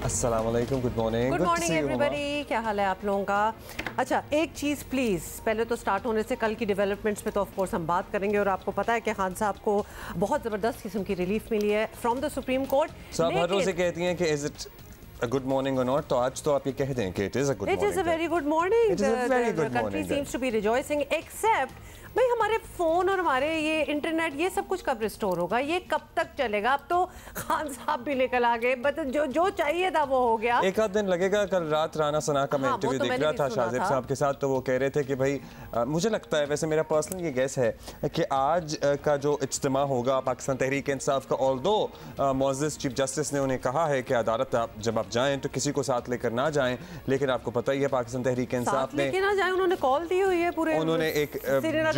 अस्सलाम वालेकुम, good morning. Good morning everybody, क्या हाल है आप लोगों का? अच्छा, एक चीज़ प्लीज़, पहले तो स्टार्ट होने से कल की डेवलपमेंट्स पे तो ऑफ कोर्स हम बात करेंगे और आपको पता है कि खान साहब को बहुत ज़बरदस्त किस्म की रिलीफ मिली है फ्रॉम द सुप्रीम कोर्ट। आप हर रोज़ से कहती हैं कि is it a good morning or not, तो आज तो आप ये कह दें कि it is a good morning. It is a very good morning. It is a very good morning. The country seems to be rejoicing, except भाई हमारे फ़ोन और हमारे ये इंटरनेट ये सब कुछ कब रिस्टोर होगा? ये कब तक चलेगा? अब तो खान साहब भी निकल आ गए, बट जो चाहिए था वो हो गया। एक आध दिन लगेगा। कल रात राना सना का मैं इंटरव्यू देख रहा था शाजिब साहब के साथ, तो वो कह रहे थे कि भाई मुझे लगता है, वैसे मेरा पर्सनल ये गैस है कि आज का जो इज्तिमा होगा पाकिस्तान तहरीक इंसाफ का, ऑल्दो मोअज़्ज़ज़ चीफ जस्टिस ने उन्हें कहा है कि अदालत जब आप जाएँ तो किसी को साथ लेकर ना जाएँ, लेकिन आपको पता ही है पाकिस्तान तहरीक इंसाफ ने ना जाए, उन्होंने कॉल दी हुई है पूरे, उन्होंने एक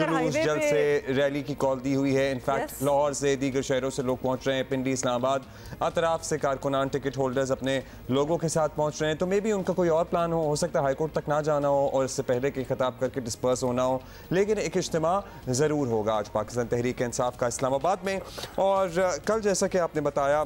जुलूस जल्द से रैली की कॉल दी हुई है। इनफैक्ट लाहौर से दीगर शहरों से लोग पहुंच रहे हैं, पिंडी इस्लामाबाद अतराफ से कारकुनान टिकट होल्डर्स अपने लोगों के साथ पहुंच रहे हैं। तो मे बी उनका कोई और प्लान हो सकता है हाईकोर्ट तक ना जाना हो और इससे पहले कि खिताब करके डिस्पर्स होना हो, लेकिन एक इज्तिमा ज़रूर होगा आज पाकिस्तान तहरीक इंसाफ का इस्लामाबाद में। और कल जैसा कि आपने बताया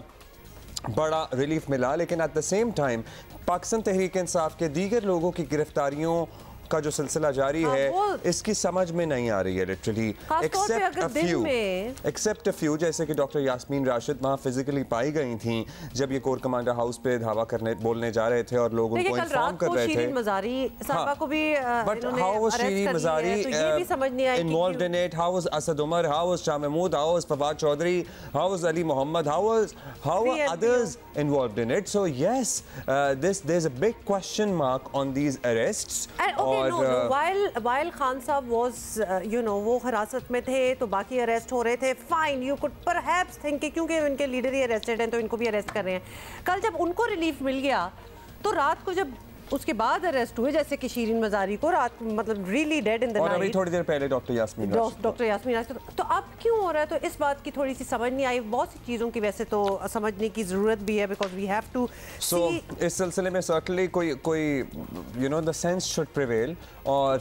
बड़ा रिलीफ मिला, लेकिन at the same time Pakistan Tehreek Insaf के दीगर लोगों की गिरफ्तारियों का जो सिलसिला जारी है इसकी समझ में नहीं आ रही है लिटरली, एक्सेप्ट अ फ्यू, जैसे कि डॉक्टर यास्मीन राशिद वहाँ फिजिकली पाई गई थी जब ये कोर कमांडर हाउस पे धावा करने बोलने जा रहे थे और लोग उनको इन्फॉर्म कर रहे थे। But how was Shireen Mazari involved in it? How was Asad Umar? How was Shah Mahmood? How was Fawad Chaudhry? How was Ali Mohammad? How are others involved in it? So yes, there's a big question mark on these arrests. While Khan साहब was वो हिरासत में थे तो बाकी arrest हो रहे थे, fine, you could perhaps think कि क्योंकि उनके लीडर ही अरेस्टेड हैं तो इनको भी अरेस्ट कर रहे हैं। कल जब उनको रिलीफ मिल गया तो रात को जब उसके बाद अरेस्ट हुए, जैसे कि शीरीन मज़ारी को रात मतलब really dead in the night, और अभी थोड़ी देर पहले डॉक्टर यास्मीन राशिद, तो अब क्यों हो रहा है? तो इस बात की थोड़ी सी समझ नहीं आई। बहुत सी चीज़ों की वैसे तो समझने की ज़रूरत भी है, बिकॉज वी हैव टू सो इस सिलसिले में सर्टनली कोई द सेंस शुड प्रिवेल, और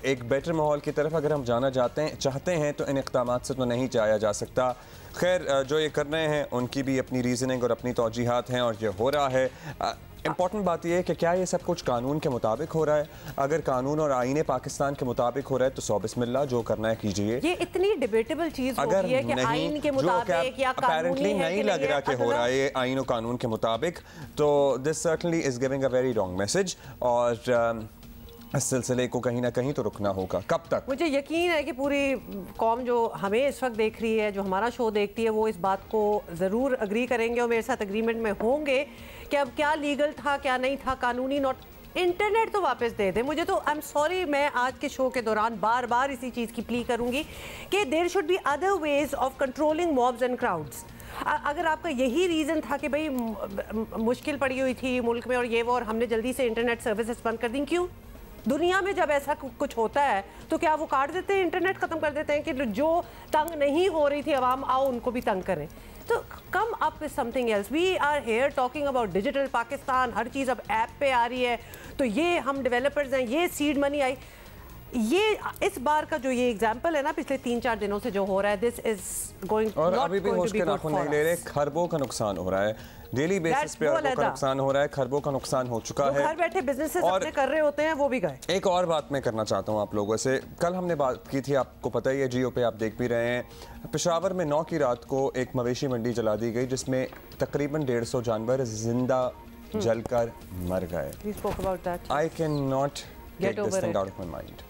एक बेटर माहौल की तरफ अगर हम जाना चाहते हैं तो इन इक़दामात से तो नहीं जाया जा सकता। खैर, जो ये कर रहे हैं उनकी भी अपनी रीजनिंग और अपनी तौजीहात हैं और ये हो रहा है। इम्पॉर्टेंट बात यह है कि क्या ये सब कुछ कानून के मुताबिक हो रहा है? अगर कानून और आईने पाकिस्तान के मुताबिक हो रहा है तो सौ बिस्मिल्लाह, जो करना है कीजिए। ये इतनी डिबेटेबल चीज हो गई है कि आईन के मुताबिक या कानूनी है नहीं लग रहा कि हो रहा है आईन और कानून के मुताबिक, तो this certainly is giving a very wrong message, और इस सिलसिले को कहीं ना कहीं तो रुकना होगा। कब तक? मुझे यकीन है कि पूरी कौम जो हमें इस वक्त देख रही है, जो हमारा शो देखती है, वो इस बात को ज़रूर अग्री करेंगे और मेरे साथ अग्रीमेंट में होंगे कि अब क्या लीगल था क्या नहीं था, कानूनी नॉट। इंटरनेट तो वापस दे दे मुझे। तो आई एम सॉरी, मैं आज के शो के दौरान बार बार इसी चीज़ की प्ली करूँगी कि there should be other ways of controlling mobs and crowds. अगर आपका यही रीज़न था कि भाई मुश्किल पड़ी हुई थी मुल्क में और ये वो, और हमने जल्दी से इंटरनेट सर्विसेज बंद कर दी, क्यों? दुनिया में जब ऐसा कुछ होता है तो क्या वो काट देते हैं, इंटरनेट ख़त्म कर देते हैं कि जो तंग नहीं हो रही थी आवाम, आओ उनको भी तंग करें? तो come up with something else. We are here talking about digital Pakistan, हर चीज़ अब ऐप पे आ रही है, तो ये हम डेवलपर्स हैं, ये सीड मनी आई, ये इस बार का जो ये एग्जांपल है ना पिछले 3-4 दिनों से जो हो रहा है, दिस इज गोइंग, और अभी भी होश के नाखून नहीं ले रहे। खरबों का नुकसान हो रहा है, डेली बेसिस पे अरबों का नुकसान हो रहा है, खरबों का नुकसान हो चुका है। घर बैठे बिजनेसेस अपने कर रहे होते हैं वो भी गए। एक और बात मैं करना चाहता हूँ आप लोगों से, कल हमने बात की थी, आपको पता ही है, जियो पे आप देख भी रहे हैं, पेशावर में 9 की रात को एक मवेशी मंडी जला दी गई जिसमें तकरीबन 150 जानवर जिंदा जलकर मर गए। I can not get this thing out of my mind.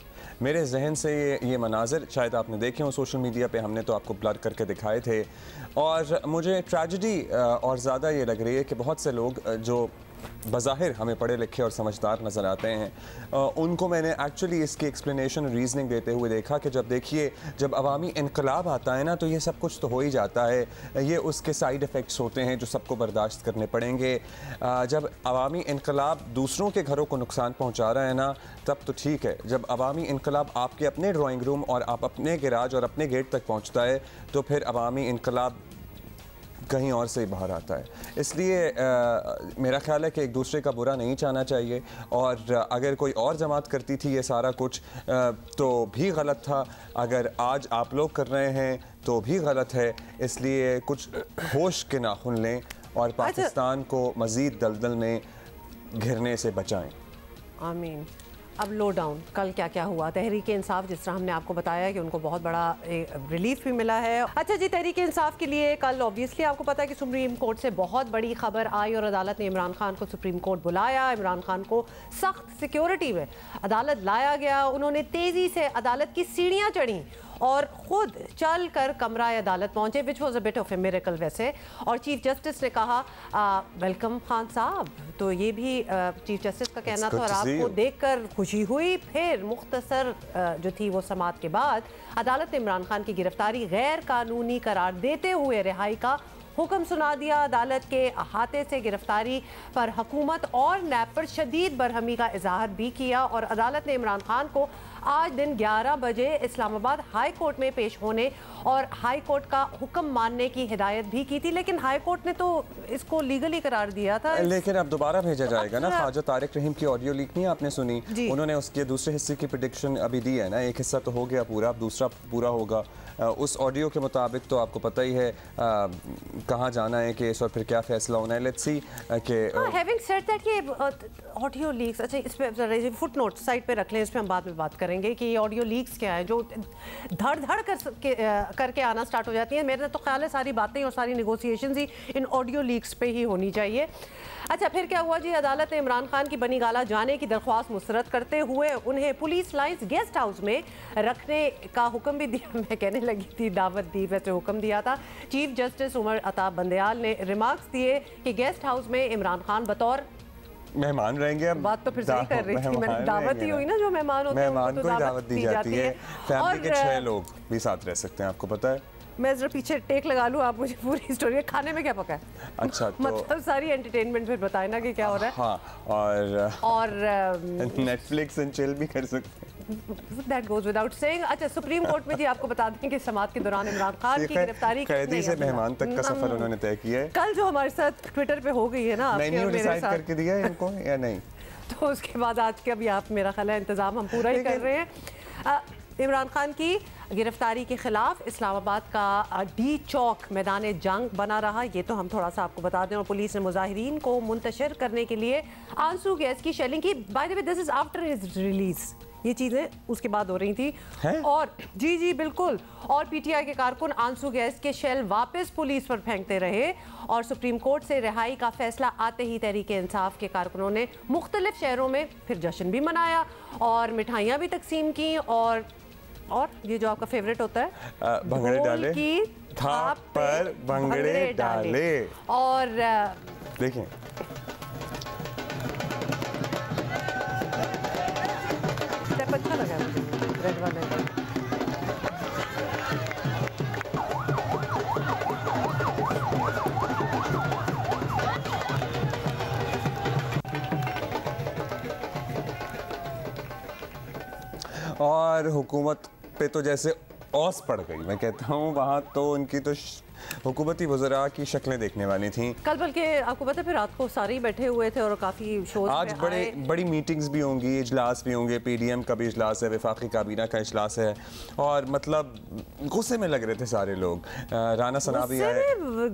मेरे जहन से ये मनाजिर शायद आपने देखे हो सोशल मीडिया पे, हमने तो आपको ब्लर करके दिखाए थे, और मुझे ट्रेजेडी और ज़्यादा ये लग रही है कि बहुत से लोग जो बज़ाहिर हमें पढ़े लिखे और समझदार नज़र आते हैं, उनको मैंने एक्चुअली इसकी एक्सप्लेनेशन रीजनिंग देते हुए देखा कि जब अवामी इनकलाब आता है ना तो ये सब कुछ तो हो ही जाता है, ये उसके साइड इफ़ेक्ट्स होते हैं जो सबको बर्दाश्त करने पड़ेंगे। जब अवामी इनकलाब दूसरों के घरों को नुकसान पहुँचा रहा है ना, तब तो ठीक है। जब अवामी इनकलाब आपके अपने ड्राइंग रूम और आप अपने गैराज और अपने गेट तक पहुँचता है तो फिर अवामी इनकलाब कहीं और से ही बाहर आता है। इसलिए मेरा ख्याल है कि एक दूसरे का बुरा नहीं चाहना चाहिए, और अगर कोई और जमात करती थी ये सारा कुछ तो भी गलत था, अगर आज आप लोग कर रहे हैं तो भी गलत है। इसलिए कुछ होश के नाखुन लें और पाकिस्तान को मज़ीद दलदल में घिरने से बचाएं। आमीन। अब लो डाउन कल क्या क्या हुआ? तहरीक इंसाफ, जिस तरह हमने आपको बताया कि उनको बहुत बड़ा रिलीफ भी मिला है। अच्छा जी, तहरीक इंसाफ के लिए कल ऑब्वियसली आपको पता है कि सुप्रीम कोर्ट से बहुत बड़ी खबर आई और अदालत ने इमरान खान को सुप्रीम कोर्ट बुलाया। इमरान खान को सख्त सिक्योरिटी में अदालत लाया गया। उन्होंने तेज़ी से अदालत की सीढ़ियाँ चढ़ी और ख़ुद चल कर कमरा अदालत पहुंचे, which was a bit of A miracle वैसे। और चीफ जस्टिस ने कहा वेलकम खान साहब, तो ये भी चीफ जस्टिस का कहना था और आपको देखकर खुशी हुई। फिर मुख्तसर जो थी वो समाअत के बाद अदालत ने इमरान खान की गिरफ्तारी गैर कानूनी करार देते हुए रिहाई का हुक्म सुना दिया। अदालत के अहाते से गिरफ्तारी पर हुकूमत और नैब पर शदीद बरहमी का इजहार भी किया और अदालत ने इमरान खान को आज दिन 11 बजे इस्लामाबाद हाई कोर्ट में पेश होने और हाई कोर्ट का हुक्म मानने की हिदायत भी की थी, लेकिन हाई कोर्ट ने तो इसको लीगली करार दिया था। लेकिन अब दोबारा भेजा जाएगा ना। ख्वाजा तारिक रहीम की ऑडियो लीक नहीं आपने सुनी? उन्होंने उसके दूसरे हिस्से की प्रेडिक्शन अभी दी है ना। एक हिस्सा तो हो गया पूरा, अब दूसरा पूरा होगा। उस ऑडियो के मुताबिक तो आपको पता ही है कहाँ जाना है केस और फिर क्या फैसला होना है। लेट्स सी के हैविंग सेड दैट ये ऑडियो लीक्स, अच्छा इस पे फुट नोट साइड पे रख लें, इस पे हम बाद में बात करेंगे कि ये ऑडियो लीक्स क्या है जो धड़ धड़ करके आना स्टार्ट हो जाती है। मेरा तो ख्याल है सारी बातें और सारी नेगोशिएशंस ही इन ऑडियो लीक्स पे ही होनी चाहिए। अच्छा फिर क्या हुआ जी? अदालत ने इमरान खान की बनी गाला जाने की दरख्वास्त मुस्तरद करते हुए उन्हें पुलिस लाइन्स गेस्ट हाउस में रखने का हुक्म भी दिया। मैं कहने लगी थी दावत दी, वैसे हुक्म दिया था। चीफ जस्टिस उमर अता बंदयाल ने रिमार्क्स दिए कि गेस्ट हाउस में इमरान खान बतौर मेहमान रहेंगे। अब बात तो फिर सही कर रही थी मैंने, दावत ही हुई ना, जो मेहमान होते हैं मेहमान को दावत दी जाती है। फैमिली के 6 लोग भी साथ रह सकते हैं, आपको पता है। मैं जरा पीछे टेक लगा लूँ, आप मुझे पूरी स्टोरी खाने में क्या पका है। अच्छा तो मतलब सारी एंटरटेनमेंट फिर बताए ना कि क्या हो रहा है। हाँ, और नेटफ्लिक्स एंड चिल भी कर सकते हैं। That goes without saying। अच्छा सुप्रीम कोर्ट में जी आपको बता दें कि समाअत के दौरान इमरान खान की गिरफ्तारी कैदी से मेहमान तक का सफर उन्होंने तय किया है। कल जो हमारे साथ ट्विटर पे हो गई है ना, मेन्यू डिसाइड करके दिया है इनको या नहीं? तो उसके बाद आज के अभी आप मेरा ख्याल है इंतजाम हम पूरा ही कर रहे हैं। इमरान खान की गिरफ्तारी के खिलाफ इस्लामाबाद का डी चौक मैदान जंग बना रहा, ये तो हम थोड़ा सा आपको बता दें। और पुलिस ने मुजाहिरीन को मुंतशिर करने के लिए आंसू गैस की शेलिंग की। Bye the way this is after his release, ये चीज़ें उसके बाद हो रही थी है? और जी बिल्कुल। और पीटीआई के कारकुन आंसू गैस के शेल वापस पुलिस पर फेंकते रहे और सुप्रीम कोर्ट से रिहाई का फैसला आते ही तहरीक इंसाफ के कारकुनों ने मुख्तलिफ शहरों में फिर जश्न भी मनाया और मिठाइयाँ भी तकसीम की और ये जो आपका फेवरेट होता है भंगड़े डाले की थाप पर भंगड़े डाले। और देखें स्टेप अच्छा लगा मुझे रेड वाले। और हुकूमत पे तो जैसे औस पड़ गई, मैं कहता हूँ वहाँ तो उनकी तो हुकूमती वज़रा की शक्लें देखने वाली थी कल। बल्कि आपको पता है फिर रात को सारे ही बैठे हुए थे और काफ़ी शोज आज बड़ी मीटिंग्स भी होंगी, इजलास भी होंगे। पीडीएम का भी इजलास है, वफाकी काबीना का इजलास है और मतलब गुस्से में लग रहे थे सारे लोग। राना सना भी आए,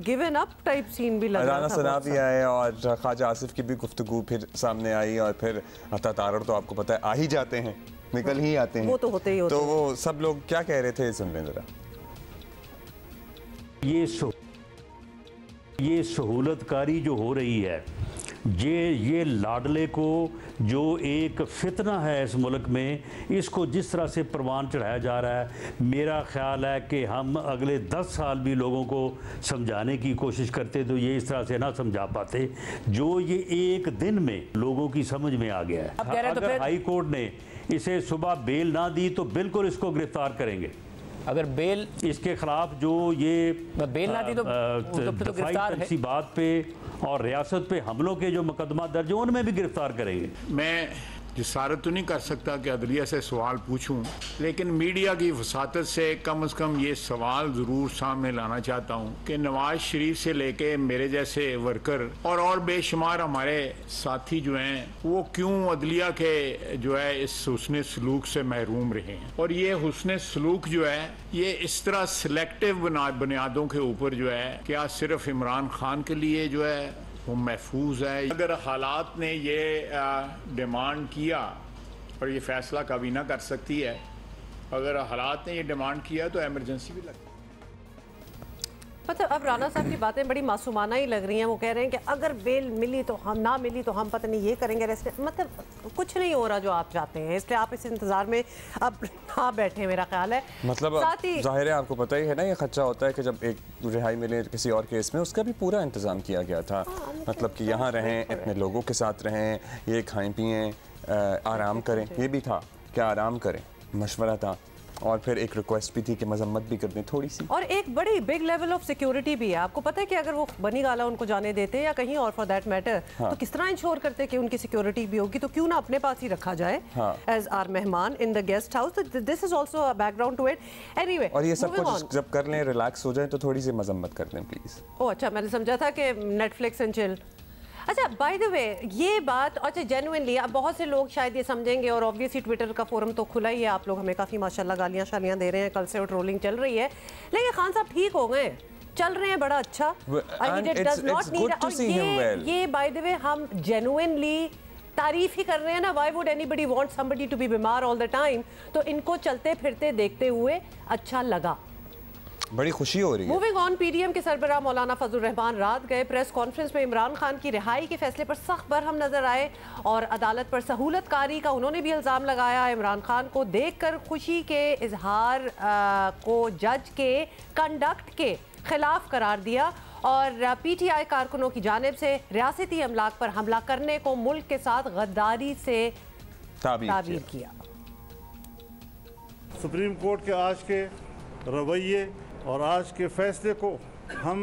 गिवन अप टाइप सीन भी लग रहा था। राना सना भी आए और ख्वाजा आसिफ की भी गुफ्तगू फिर सामने आई और फिर अता तारड़ तो आपको पता है आ ही जाते हैं, निकल ही आते हैं, वो तो होते ही होते। तो वो सब लोग क्या कह रहे थे सुन लें जरा। ये सहूलतकारी जो हो रही है, ये लाडले को जो एक फितना है इस मुल्क में, इसको जिस तरह से परवान चढ़ाया जा रहा है, मेरा ख्याल है कि हम अगले 10 साल भी लोगों को समझाने की कोशिश करते तो ये इस तरह से ना समझा पाते, जो ये एक दिन में लोगों की समझ में आ गया है। अगर हाई कोर्ट ने इसे सुबह बेल ना दी तो बिल्कुल इसको गिरफ्तार करेंगे। अगर बेल इसके खिलाफ जो ये बेल ना दी तो गिरफ्तार है। बात पे और रियासत पे हमलों के जो मुकदमा दर्ज है उनमें भी गिरफ्तार करेंगे। मैं जिसारत तो नहीं कर सकता कि अदलिया से सवाल पूछूं, लेकिन मीडिया की वसातत से कम ये सवाल ज़रूर सामने लाना चाहता हूं कि नवाज शरीफ से लेके मेरे जैसे वर्कर और बेशुमार हमारे साथी जो हैं वो क्यों अदलिया के जो है इस हुस्न सलूक से महरूम रहे हैं। और ये हुस्न सलूक जो है ये इस तरह सिलेक्टिव बुनियादों के ऊपर जो है क्या सिर्फ इमरान खान के लिए जो है वो महफूज है। अगर हालात ने ये डिमांड किया और ये फैसला काबीना कर सकती है, अगर हालात ने ये डिमांड किया तो एमरजेंसी भी लगती है। मतलब अब राना साहब की बातें बड़ी मासूमाना ही लग रही हैं। वो कह रहे हैं कि अगर बेल मिली तो हम ना मिली तो हम पता नहीं ये करेंगे रेस्ट, मतलब कुछ नहीं हो रहा जो आप चाहते हैं, इसलिए आप इस इंतजार में अब ना बैठे मेरा ख्याल है। मतलब साथ ही जाहिर है आपको पता ही है ना, ये खर्चा होता है कि जब एक रिहाई मिले किसी और केस में उसका भी पूरा इंतजाम किया गया था। मतलब कि यहाँ रहें, इतने लोगों के साथ रहें, ये खाएं पिएँ, आराम करें, ये भी था कि आराम करें, मशवरा था। और फिर एक रिक्वेस्ट भी थी कि मजम्मत भी कर दें थोड़ी सी, और एक बड़ी बिग लेवल ऑफ सिक्योरिटी भी है। आपको पता है कि अगर वो बनी गाला उनको जाने देते या कहीं और फॉर दैट मैटर, तो किस तरह इंश्योर करते कि उनकी सिक्योरिटी भी होगी, तो क्यों ना अपने पास ही रखा जाए एज आर मेहमान in the guest house. This is also a background to it anyway. और ये सब कुछ जब कर लें, रिलैक्स हो जाए, तो थोड़ी सी मजम्मत कर दें प्लीज। ओह अच्छा, मैंने समझा था कि नेटफ्लिक्स एंड चिल। अच्छा बाय द वे ये बात, अच्छा जेन्युइनली अब बहुत से लोग शायद ये समझेंगे, और ऑब्वियसली ट्विटर का फोरम तो खुला ही है, आप लोग हमें काफ़ी माशाल्लाह गालियाँ शालियाँ दे रहे हैं, कल से वो ट्रोलिंग चल रही है, लेकिन खान साहब ठीक हो गए, चल रहे हैं बड़ा अच्छा। ये बाय द वे हम जेन्युइनली तारीफ ही कर रहे हैं ना। Why would anybody want somebody to be बीमार ऑल द टाइम, तो इनको चलते फिरते देखते हुए अच्छा लगा, बड़ी खुशी हो रही है। मूविंग ऑन, पीडीएम के सरबराह मौलाना फजल रहमान रात गए प्रेस कॉन्फ्रेंस में इमरान खान की रिहाई के फैसले पर सख्त बरहम नजर आए और अदालत पर सहूलतकारी का उन्होंने भी इल्ज़ाम लगाया। इमरान खान को देखकर खुशी के इजहार को जज के कंडक्ट के खिलाफ करार दिया और पीटीआई कारकुनों की जानिब से रियासती अमलाक पर हमला करने को मुल्क के साथ गद्दारी से ताबीर किया। सुप्रीम कोर्ट के आज के रवैये और आज के फैसले को हम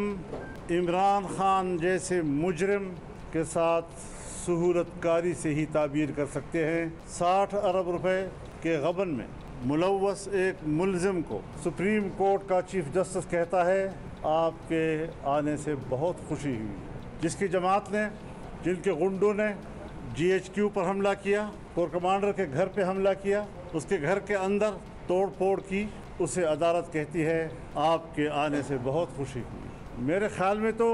इमरान खान जैसे मुजरिम के साथ सहूलतकारी से ही ताबीर कर सकते हैं। 60 अरब रुपए के गबन में मुलव्वस एक मुलजिम को सुप्रीम कोर्ट का चीफ जस्टिस कहता है आपके आने से बहुत खुशी हुई। जिसकी जमात ने, जिनके गुंडों ने GHQ पर हमला किया, कोर कमांडर के घर पे हमला किया, उसके घर के अंदर तोड़ फोड़ की, उसे अदालत कहती है आपके आने से बहुत खुशी हुई। मेरे ख्याल में तो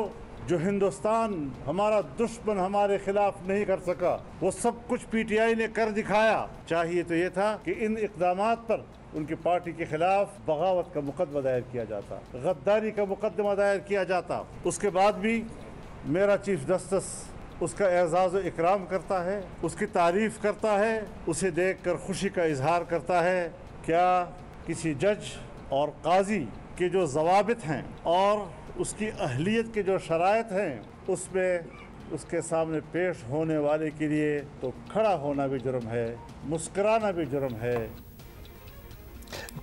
जो हिंदुस्तान हमारा दुश्मन हमारे खिलाफ नहीं कर सका, वो सब कुछ PTI ने कर दिखाया। चाहिए तो ये था कि इन इक़दामात पर उनकी पार्टी के खिलाफ बगावत का मुकदमा दायर किया जाता, गद्दारी का मुकदमा दायर किया जाता। उसके बाद भी मेरा चीफ जस्टिस उसका एजाज़ व इकराम करता है, उसकी तारीफ़ करता है, उसे देख कर खुशी का इजहार करता है। क्या किसी जज और काजी के जो ज़वाबित हैं और उसकी अहलियत के जो शराइत हैं, उसमें उसके सामने पेश होने वाले के लिए तो खड़ा होना भी जुर्म है, मुस्कुराना भी जुर्म है।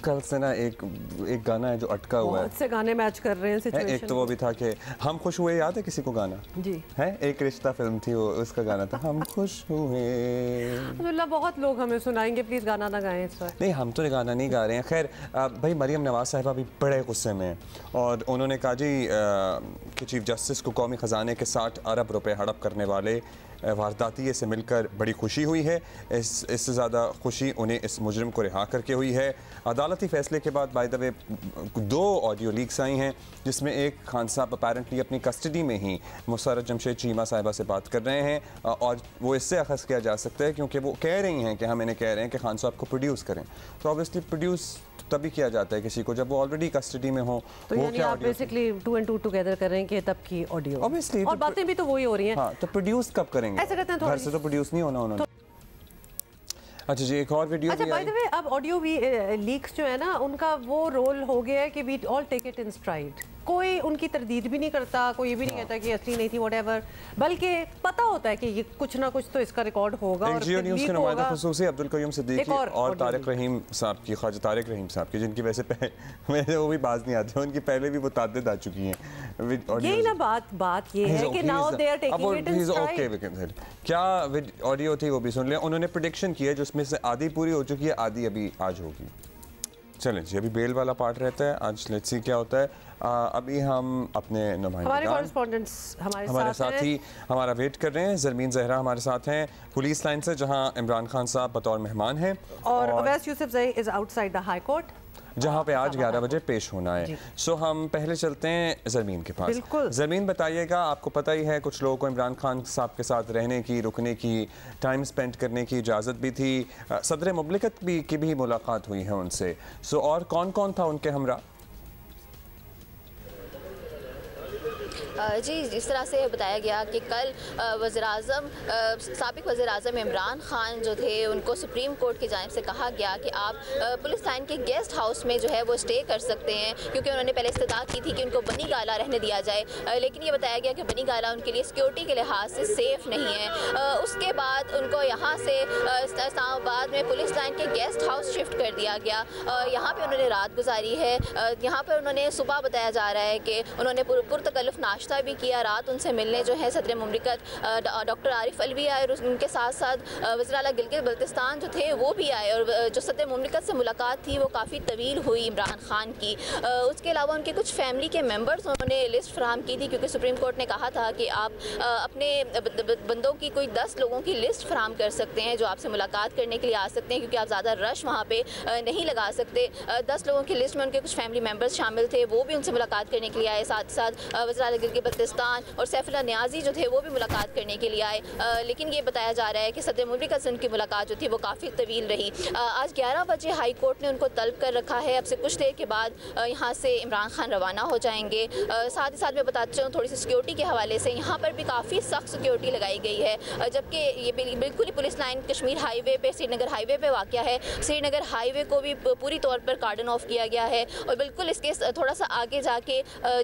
कल से ना एक गाना है जो अटका हुआ है, बहुत से गाने मैच कर रहे हैं सिचुएशन। एक तो वो भी था कि हम खुश हुए, याद है किसी को गाना? जी है, एक रिश्ता फिल्म थी वो, उसका गाना था हम खुश हुए। अल्लाह बहुत लोग हमें सुनाएंगे, प्लीज गाना ना गाएं इस वक्त। नहीं, हम तो गाना नहीं गा रहे हैं। खैर भाई, मरियम नवाज साहिबा भी बड़े गुस्से में और उन्होंने कहा जी कि चीफ जस्टिस को कौमी ख़जाने के 60 अरब रुपए हड़प करने वाले वारदातिये से मिलकर बड़ी खुशी हुई है। इससे ज़्यादा खुशी उन्हें इस मुजरिम को रिहा करके हुई है। अदालती फ़ैसले के बाद by the way 2 audio leaks आई हैं, जिसमें एक खान साहब अपेरेंटली अपनी कस्टडी में ही मुसर्रत जमशेद चीमा साहिबा से बात कर रहे हैं और वो इससे अखज़ किया जा सकता है क्योंकि वो कह रही हैं कि हम इन्हें कह रहे हैं कि खान साहब को प्रोड्यूस करें। तो ऑब्वियसली प्रोड्यूस तभी किया जाता है किसी को जब वो ऑलरेडी कस्टडी में हो। तो वो क्या आप बेसिकली 2 and 2 टुगेदर कर रहे हैं कि तब की ऑडियो ऑब्वियसली, और बातें भी तो वही हो रही हैं। हाँ, तो प्रोड्यूस कब करेंगे? ऐसे कहते हैं घर से तो प्रोड्यूस नहीं होना उन्होंने। अच्छा जी, एक और वीडियो अच्छा बाय द वे अब ऑडियो भी लीक्स जो है ना, उनका वो रोल हो गया है कि we all take it in stride. कोई उनकी तरदीद भी नहीं करता, कोई ये भी नहीं कहता कि असली नहीं थी व्हाटएवर, बल्कि पता होता है कि ये कुछ ना कुछ तो इसका रिकॉर्ड होगा। और जियो न्यूज़ के नुमाइंदा खुसूसी अब्दुल कयूम सिद्दीकी और तारिक रहीम साहब की, ख्वाजा तारिक रहीम साहब की, जिनकी वैसे मेरे वो भी बाज नहीं आते, उनकी पहले भी मुताद्दिद आ चुकी हैं। यही ना बात ये है कि now they are taking it in stride. क्या ऑडियो थी वो भी सुन लिया। उन्होंने प्रेडिक्शन की है जिसमें से आधी पूरी हो चुकी है, आधी अभी आज होगी। चलें जी, अभी बेल वाला पार्ट रहता है आज, लेट्स सी क्या होता है। अभी हम अपने हमारे कॉरेस्पॉन्डेंट्स हमारे साथ ही हमारा वेट कर रहे हैं। ज़रमीन ज़हरा हमारे साथ हैं पुलिस लाइन से, जहां इमरान खान साहब बतौर मेहमान हैं, और Awais Yousafzai is outside the high court, जहां पे आज 11 बजे पेश होना है। सो हम पहले चलते हैं ज़रमीन के पास। ज़रमीन बताइएगा, आपको पता ही है कुछ लोगों को इमरान खान साहब के साथ रहने की, रुकने की, टाइम स्पेंड करने की इजाज़त भी थी, सदर मुमलिकत की भी मुलाकात हुई है उनसे। सो और कौन कौन था उनके हमरा? जी, जिस तरह से बताया गया कि कल वज़ीर-ए-आज़म साबिक़ वज़ीर-ए-आज़म इमरान खान जो थे उनको सुप्रीम कोर्ट की जानिब से कहा गया कि आप पुलिस लाइन के गेस्ट हाउस में जो है वो स्टे कर सकते हैं, क्योंकि उन्होंने पहले इस्तदा की थी कि उनको बनी गाला रहने दिया जाए, लेकिन ये बताया गया कि बनी गाला उनके लिए सिक्योरिटी के लिहाज से सेफ़ नहीं है। उसके बाद उनको यहाँ से इस्लामाबाद में पुलिस लाइन के गेस्ट हाउस शिफ्ट कर दिया गया। यहाँ पर उन्होंने रात गुजारी है। यहाँ पर उन्होंने सुबह बताया जा रहा है कि उन्होंने पुरतकल्लुफ़ नाश्ता भी किया। रात उनसे मिलने जो है सदर मुमलिकत डॉक्टर आरिफ अलवी आए, और उनके साथ साथ वज़ीर आला गिलगित बल्तिस्तान जो थे वो भी आए, और जो सदर मुमलिकत से मुलाकात थी वो काफ़ी तवील हुई इमरान खान की। उसके अलावा उनके कुछ फैमिली के मेंबर्स उन्होंने लिस्ट फराहम की थी, क्योंकि सुप्रीम कोर्ट ने कहा था कि आप अपने बंदों की कोई 10 लोगों की लिस्ट फराहम कर सकते हैं जो आपसे मुलाकात करने के लिए आ सकते हैं, क्योंकि आप ज़्यादा रश वहाँ पर नहीं लगा सकते। 10 लोगों की लिस्ट में उनके कुछ फैमिली मेम्बर्स शामिल थे, वो भी उनसे मुलाकात करने के लिए आए। साथ ही साथ वज़ीर आला गिलगित बल्तिस्तान और सैफुल्लाह नियाज़ी जो थे वो भी मुलाकात करने के लिए आए, लेकिन ये बताया जा रहा है कि सदर मुमलिकत से उनकी मुलाकात जो थी वो काफ़ी तवील रही। आज 11 बजे हाई कोर्ट ने उनको तलब कर रखा है। अब से कुछ देर के बाद यहाँ से इमरान खान रवाना हो जाएंगे। साथ ही साथ मैं बताती चलूँ थोड़ी सी सिक्योरिटी के हवाले से, यहाँ पर भी काफ़ी सख्त सिक्योरिटी लगाई गई है, जबकि ये बिल्कुल ही पुलिस लाइन कश्मीर हाईवे पे, श्रीनगर हाईवे पे वाक़या है। श्रीनगर हाईवे को भी पूरी तौर पर कार्डन ऑफ किया गया है, और बिल्कुल इसके थोड़ा सा आगे जाके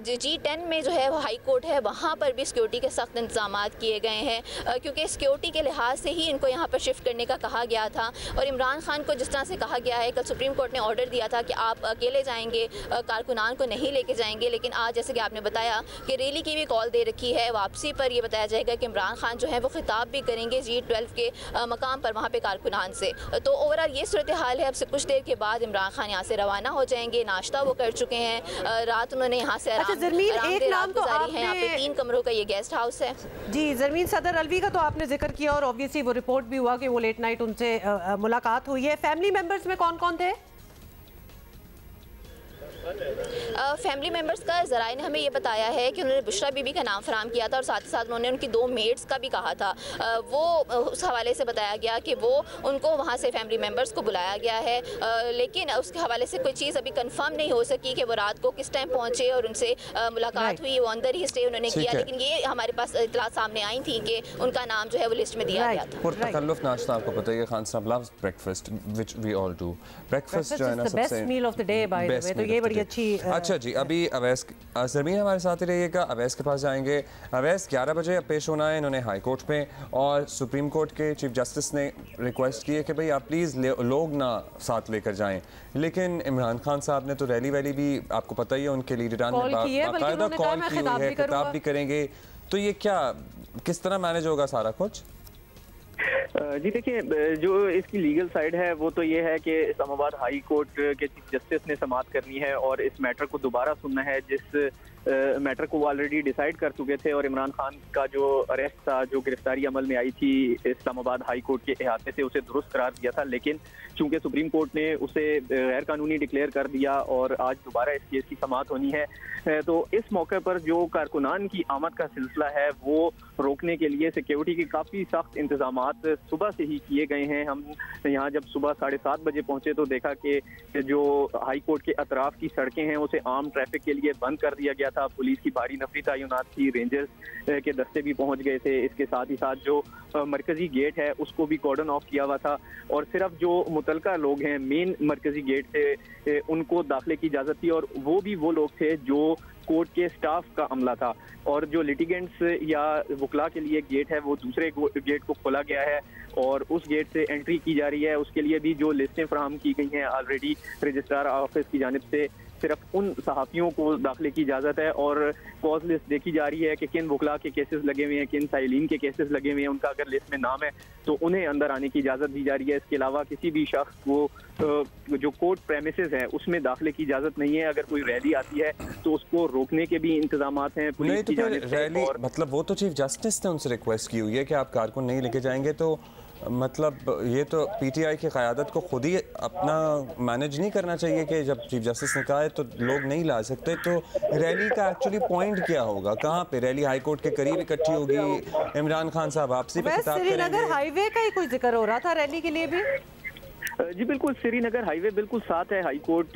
G10 में जो है हाई कोर्ट है, वहाँ पर भी सिक्योरिटी के सख्त इंतजाम किए गए हैं, क्योंकि सिक्योरिटी के लिहाज से ही इनको यहाँ पर शिफ्ट करने का कहा गया था। और इमरान खान को जिस तरह से कहा गया है, कल सुप्रीम कोर्ट ने ऑर्डर दिया था कि आप अकेले जाएंगे, कारकुनान को नहीं लेके जाएंगे, लेकिन आज जैसे कि आपने बताया कि रैली की भी कॉल दे रखी है। वापसी पर यह बताया जाएगा कि इमरान खान जो है वो खिताब भी करेंगे G12 के मकाम पर वहाँ पर कारकुनान से। तो ओवरऑल ये सूरत हाल है। अब से कुछ देर के बाद इमरान खान यहाँ से रवाना हो जाएंगे। नाश्ता वो कर चुके हैं, रात उन्होंने यहाँ से आराम गुजारी है। यहाँ पे 3 कमरों का ये गेस्ट हाउस है। जी ज़रमीन, सदर अलवी का तो आपने जिक्र किया, और ऑब्वियसली वो रिपोर्ट भी हुआ कि वो लेट नाइट उनसे मुलाकात हुई है। फैमिली मेंबर्स में कौन कौन थे? फैमिली मेम्बर्स का ज़राए ने हमें ये बताया है कि उन्होंने बुशरा बीबी का नाम फराम किया था, और साथ ही साथ उन्होंने उनकी 2 मेड्स का भी कहा था। वो उस हवाले से बताया गया कि वो उनको वहाँ से फैमिली मेम्बर्स को बुलाया गया है, लेकिन उसके हवाले से कोई चीज़ अभी कंफर्म नहीं हो सकी कि वो रात को किस टाइम पहुँचे और उनसे मुलाकात हुई। वो अंदर ही स्टे उन्होंने किया, लेकिन ये हमारे पास इतलात सामने आई थी कि उनका नाम जो है वो लिस्ट में दिया गया था। पुरतकल्लुफ़ नाश्ता आपको पता है, Khan sahab loves breakfast, which we all do. Breakfast जो है ना सबसे best meal of the day by the way, तो ये बड़ी अच्छी। अच्छा जी, अभी अवैस ज़रमीन हमारे साथ ही रहिएगा, अवैस के पास जाएंगे। अवैस 11 बजे अब पेश होना है इन्होंने हाई कोर्ट में, और सुप्रीम कोर्ट के चीफ जस्टिस ने रिक्वेस्ट की है कि भाई आप प्लीज़ लोग ना साथ लेकर जाएं, लेकिन इमरान खान साहब ने तो रैली वैली भी आपको पता ही है, उनके लीडरान ने बाकायदा कॉल की हुई है, खिताब भी करेंगे। तो ये क्या किस तरह मैनेज होगा सारा कुछ? जी देखिए, जो इसकी लीगल साइड है वो तो ये है कि इस्लामाबाद हाई कोर्ट के चीफ जस्टिस ने समाअत करनी है और इस मैटर को दोबारा सुनना है, जिस मैटर को वो ऑलरेडी डिसाइड कर चुके थे। और इमरान खान का जो अरेस्ट था, जो गिरफ्तारी अमल में आई थी इस्लामाबाद हाई कोर्ट के अहाते से, उसे दुरुस्त करार दिया था, लेकिन चूंकि सुप्रीम कोर्ट ने उसे गैर कानूनी डिक्लेयर कर दिया और आज दोबारा इस केस की समाअत होनी है, तो इस मौके पर जो कारकुनान की आमद का सिलसिला है वो रोकने के लिए सिक्योरिटी के काफ़ी सख्त इंतजाम सुबह से ही किए गए हैं। हम यहाँ जब सुबह 7:30 बजे पहुंचे तो देखा कि जो हाई कोर्ट के अतराफ की सड़कें हैं उसे आम ट्रैफिक के लिए बंद कर दिया गया था। पुलिस की भारी नफरी तैनात थी, रेंजर्स के दस्ते भी पहुंच गए थे। इसके साथ ही साथ जो मरकजी गेट है उसको भी कॉर्डन ऑफ किया हुआ था, और सिर्फ जो मुतलका लोग हैं मेन मरकजी गेट से उनको दाखिले की इजाज़त थी, और वो भी वो लोग थे जो कोर्ट के स्टाफ का अमला था और जो लिटिगेंट्स या वकला के लिए गेट है वो दूसरे गेट को खोला गया है और उस गेट से एंट्री की जा रही है। उसके लिए भी जो लिस्टें फराहम की गई हैं ऑलरेडी रजिस्ट्रार ऑफिस की जानिब से, सिर्फ उन सहाफ़ियों को दाखिले की इजाज़त है और कॉज लिस्ट देखी जा रही है कि किन वकला के केसेस लगे हुए हैं, किन साइलिन के केसेस लगे हुए हैं, उनका अगर लिस्ट में नाम है तो उन्हें अंदर आने की इजाज़त दी जा रही है। इसके अलावा किसी भी शख्स को जो कोर्ट प्रेमिसेस है उसमें दाखिले की इजाज़त नहीं है। अगर कोई रैली आती है तो उसको रोकने के भी इंतजाम हैं पुलिस की जानिब से। रैली मतलब वो तो चीफ जस्टिस ने उनसे रिक्वेस्ट की हुई है कि आप कारकुन नहीं लेके जाएंगे, तो मतलब ये तो पीटीआई की क़यादत को खुद ही अपना मैनेज नहीं करना चाहिए कि जब चीफ जस्टिस ने कहा है तो लोग नहीं ला सकते। तो रैली का एक्चुअली पॉइंट क्या होगा, कहाँ पे रैली? हाई कोर्ट के करीब इकट्ठी होगी, इमरान खान साहब वापसी पे खिताब करेंगे? श्रीनगर हाईवे का ही कोई जिक्र हो रहा था रैली के लिए भी। जी बिल्कुल, श्रीनगर हाईवे बिल्कुल साथ है। हाई कोर्ट